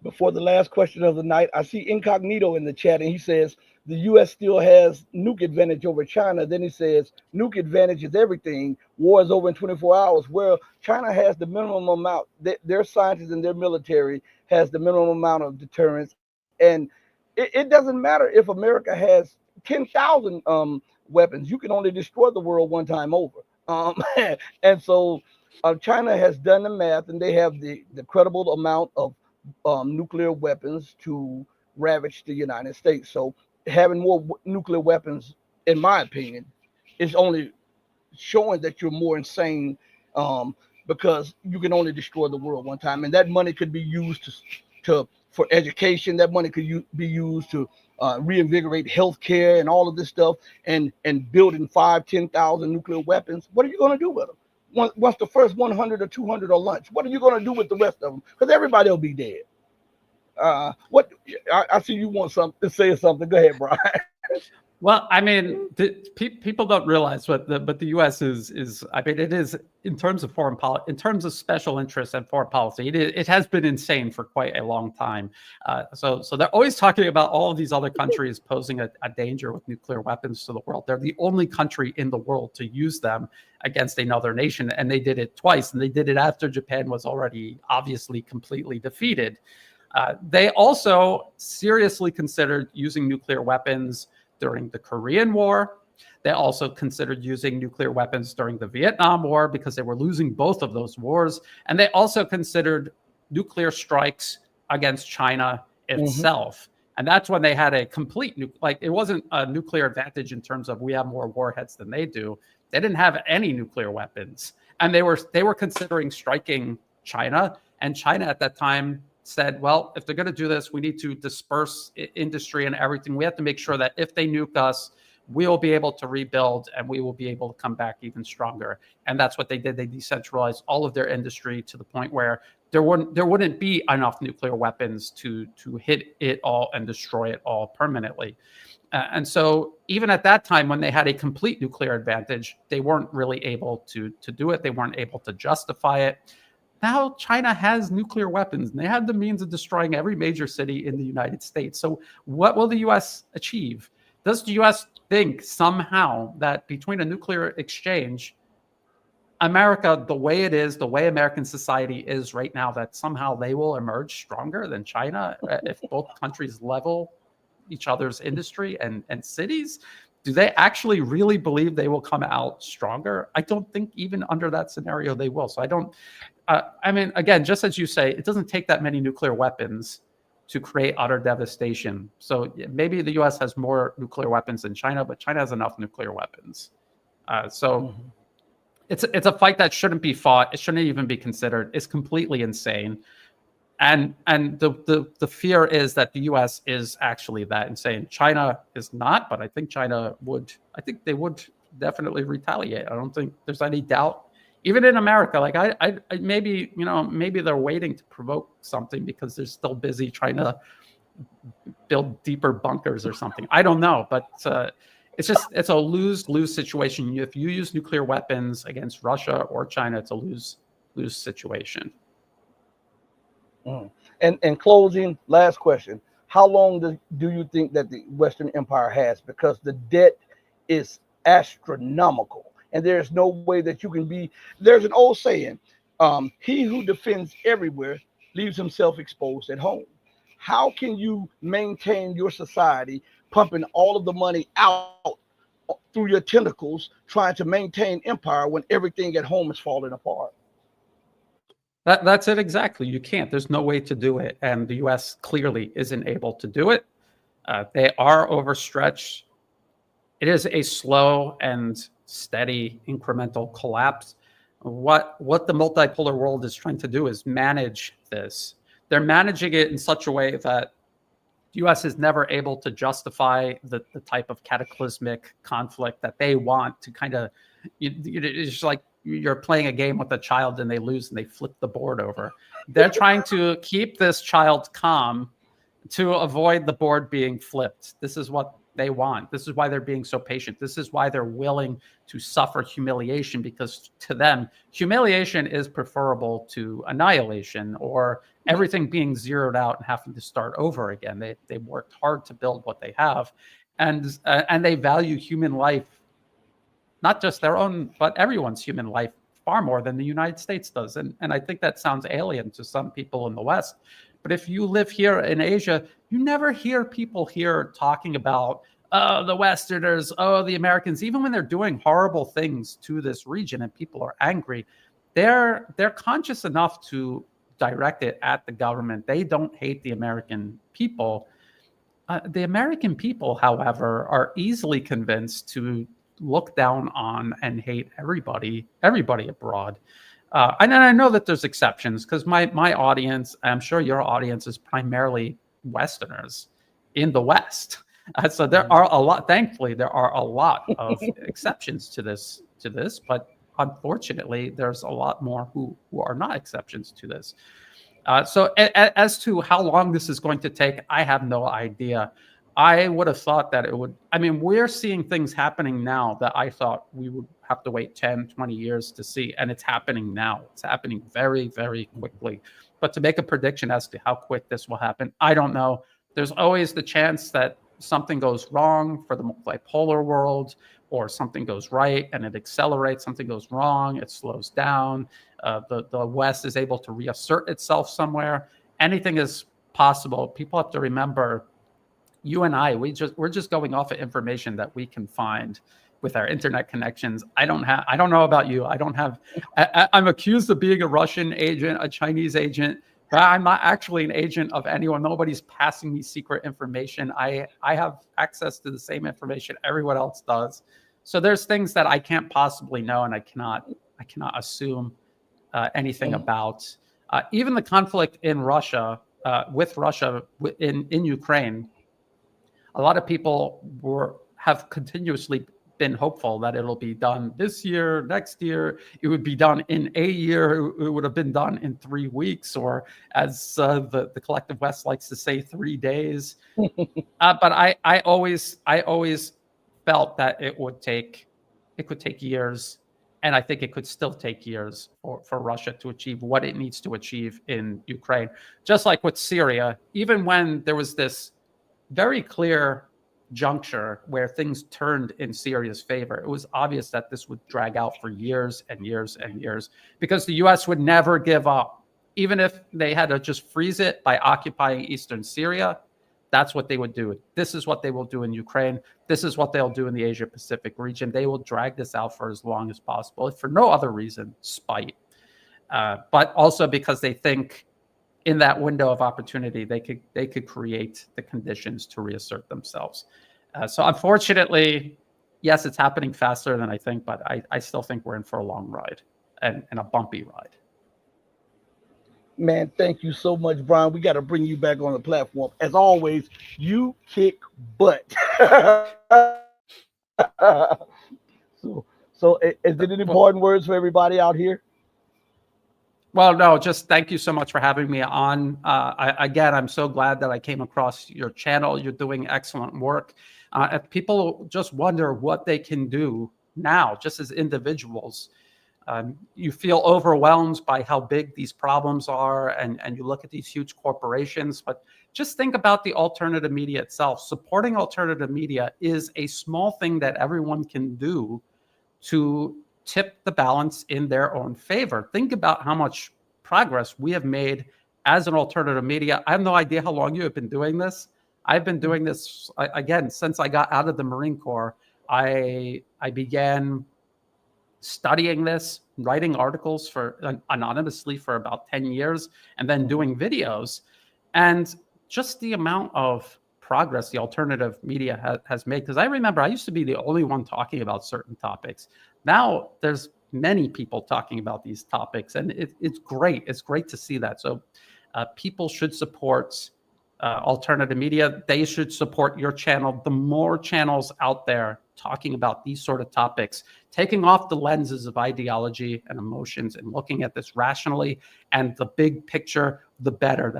Before the last question of the night, I see Incognito in the chat, and he says the U.S. still has nuke advantage over China. Then he says nuke advantage is everything. War is over in 24 hours. Well, China has the minimum amount. Their scientists and their military has the minimum amount of deterrence. And it doesn't matter if America has 10,000 weapons. You can only destroy the world one time over. And so China has done the math, and they have the credible amount of nuclear weapons to ravage the United States. So having more nuclear weapons, in my opinion, is only showing that you're more insane, because you can only destroy the world one time, and that money could be used for education. That money could be used to reinvigorate healthcare and all of this stuff, and building 5,000-10,000 nuclear weapons. What are you going to do with them? Once the first 100 or 200 are launched, what are you going to do with the rest of them? Because everybody will be dead. What I see you want to say something. Go ahead, Brian. Well, I mean, people don't realize but the U.S. is. I mean, it is in terms of foreign policy, in terms of special interests and foreign policy. It has been insane for quite a long time. So they're always talking about all of these other countries posing a danger with nuclear weapons to the world. They're the only country in the world to use them against another nation, and they did it twice. And they did it after Japan was already obviously completely defeated. They also seriously considered using nuclear weapons during the Korean War, They also considered using nuclear weapons during the Vietnam War because they were losing both of those wars. And they also considered nuclear strikes against China Hmm. itself. And that's when they had a complete, like, it wasn't a nuclear advantage in terms of we have more warheads than they do. They didn't have any nuclear weapons. And they were considering striking China. And China at that time said, well, if they're going to do this, we need to disperse industry and everything. We have to make sure that if they nuke us, we will be able to rebuild and we will be able to come back even stronger. And that's what they did. They decentralized all of their industry to the point where there wouldn't be enough nuclear weapons to hit it all and destroy it all permanently. And so even at that time, when they had a complete nuclear advantage, they weren't really able to do it. They weren't able to justify it. Now China has nuclear weapons and they have the means of destroying every major city in the United States. So what will the US achieve? Does the US think somehow that between a nuclear exchange, America, the way it is, the way American society is right now, that somehow they will emerge stronger than China if both countries level each other's industry and cities? Do they actually really believe they will come out stronger? I don't think even under that scenario they will. So I don't, I mean, again, just as you say, it doesn't take that many nuclear weapons to create utter devastation. So maybe the US has more nuclear weapons than China, but China has enough nuclear weapons. So Hmm. it's a fight that shouldn't be fought. It shouldn't even be considered. It's completely insane. And the fear is that the US is actually that insane. China is not, but I think they would definitely retaliate. I don't think there's any doubt. Even in America, like I maybe, maybe they're waiting to provoke something because they're still busy trying to build deeper bunkers or something. I don't know, but it's a lose-lose situation. If you use nuclear weapons against Russia or China, it's a lose situation. Mm. And in closing, last question: how long do you think that the Western Empire has? Because the debt is astronomical, and there's no way that you can be. There's an old saying: "He who defends everywhere leaves himself exposed at home." How can you maintain your society pumping all of the money out through your tentacles, trying to maintain empire when everything at home is falling apart? That's it exactly. You can't. There's no way to do it, and the U.S. clearly isn't able to do it. They are overstretched. It is a slow and steady incremental collapse. What the multipolar world is trying to do is manage this. They're managing it in such a way that the U.S. is never able to justify the type of cataclysmic conflict that they want to kind of. It's like you're playing a game with a child and they lose and they flip the board over. They're trying to keep this child calm to avoid the board being flipped. This is what they want. This is why they're being so patient. This is why they're willing to suffer humiliation, because to them, humiliation is preferable to annihilation or everything being zeroed out and having to start over again. They worked hard to build what they have, and they value human life, not just their own, but everyone's human life far more than the United States does. And I think that sounds alien to some people in the West. But if you live here in Asia, you never hear people here talking about, oh, the Westerners, oh, the Americans, even when they're doing horrible things to this region and people are angry, they're conscious enough to direct it at the government. They don't hate the American people. The American people, however, are easily convinced to look down on and hate everybody abroad. And I know that there's exceptions, because my audience, I'm sure your audience, is primarily Westerners in the West. So there are a lot. Thankfully, there are a lot of exceptions to this. But unfortunately, there's a lot more who are not exceptions to this. So as to how long this is going to take, I have no idea. I would have thought that it would. I mean, we're seeing things happening now that I thought we would have to wait 10, 20 years to see. And it's happening now. It's happening very, very quickly. But to make a prediction as to how quick this will happen, I don't know. There's always the chance that something goes wrong for the multipolar world, or something goes right and it accelerates. Something goes wrong, it slows down. The West is able to reassert itself somewhere. Anything is possible. People have to remember, you and I, we're just going off of information that we can find. with our internet connections. I don't know about you. I'm accused of being a Russian agent, a Chinese agent, but I'm not actually an agent of anyone. Nobody's passing me secret information. I have access to the same information everyone else does. So there's things that I can't possibly know, and I cannot assume anything about. Even the conflict in Russia, with Russia in Ukraine, a lot of people have continuously been hopeful that it'll be done this year, next year. It would be done in a year. It would have been done in 3 weeks, or as the collective West likes to say, 3 days. But I always felt that it could take years, and I think it could still take years for Russia to achieve what it needs to achieve in Ukraine. Just like with Syria, even when there was this very clear juncture where things turned in Syria's favor, it was obvious that this would drag out for years and years and years, because the US would never give up. Even if they had to just freeze it by occupying eastern Syria, that's what they would do. This is what they will do in Ukraine. This is what they'll do in the Asia Pacific region. They will drag this out for as long as possible, if for no other reason, spite. But also because they think in that window of opportunity, they could create the conditions to reassert themselves. So unfortunately, yes, it's happening faster than I think, but I still think we're in for a long ride and a bumpy ride. Man, thank you so much, Brian. We got to bring you back on the platform. As always, you kick butt. so is there any important words for everybody out here? Well, no, just thank you so much for having me on. Again, I'm so glad that I came across your channel. You're doing excellent work. If people just wonder what they can do now, just as individuals, you feel overwhelmed by how big these problems are, and you look at these huge corporations, but just think about the alternative media itself. Supporting alternative media is a small thing that everyone can do to tip the balance in their own favor. Think about how much progress we have made as an alternative media. I have no idea how long you have been doing this. I've been doing this, again, since I got out of the Marine Corps. I began studying this, writing articles anonymously for about 10 years, and then doing videos. And just the amount of progress the alternative media has made, because I remember I used to be the only one talking about certain topics. Now there's many people talking about these topics, and it's great. It's great to see that. So people should support alternative media. They should support your channel. The more channels out there talking about these sort of topics, taking off the lenses of ideology and emotions and looking at this rationally and the big picture, the better.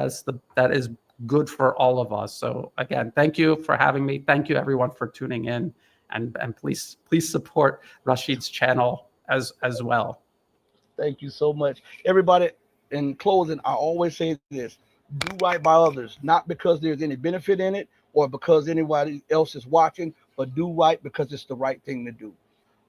That is good for all of us. So again, thank you for having me. Thank you everyone for tuning in, and please support Rashid's channel as well. Thank you so much, everybody. In closing, I always say this: do right by others, not because there's any benefit in it or because anybody else is watching, but do right because it's the right thing to do.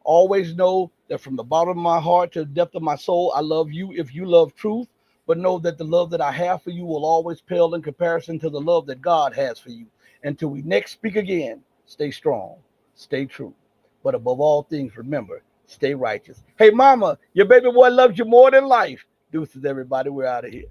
Always know that from the bottom of my heart to the depth of my soul, I love you if you love truth, but know that the love that I have for you will always pale in comparison to the love that God has for you. Until we next speak again, stay strong, stay true, but above all things, remember, stay righteous. Hey, mama, your baby boy loves you more than life. Deuces, everybody. We're out of here.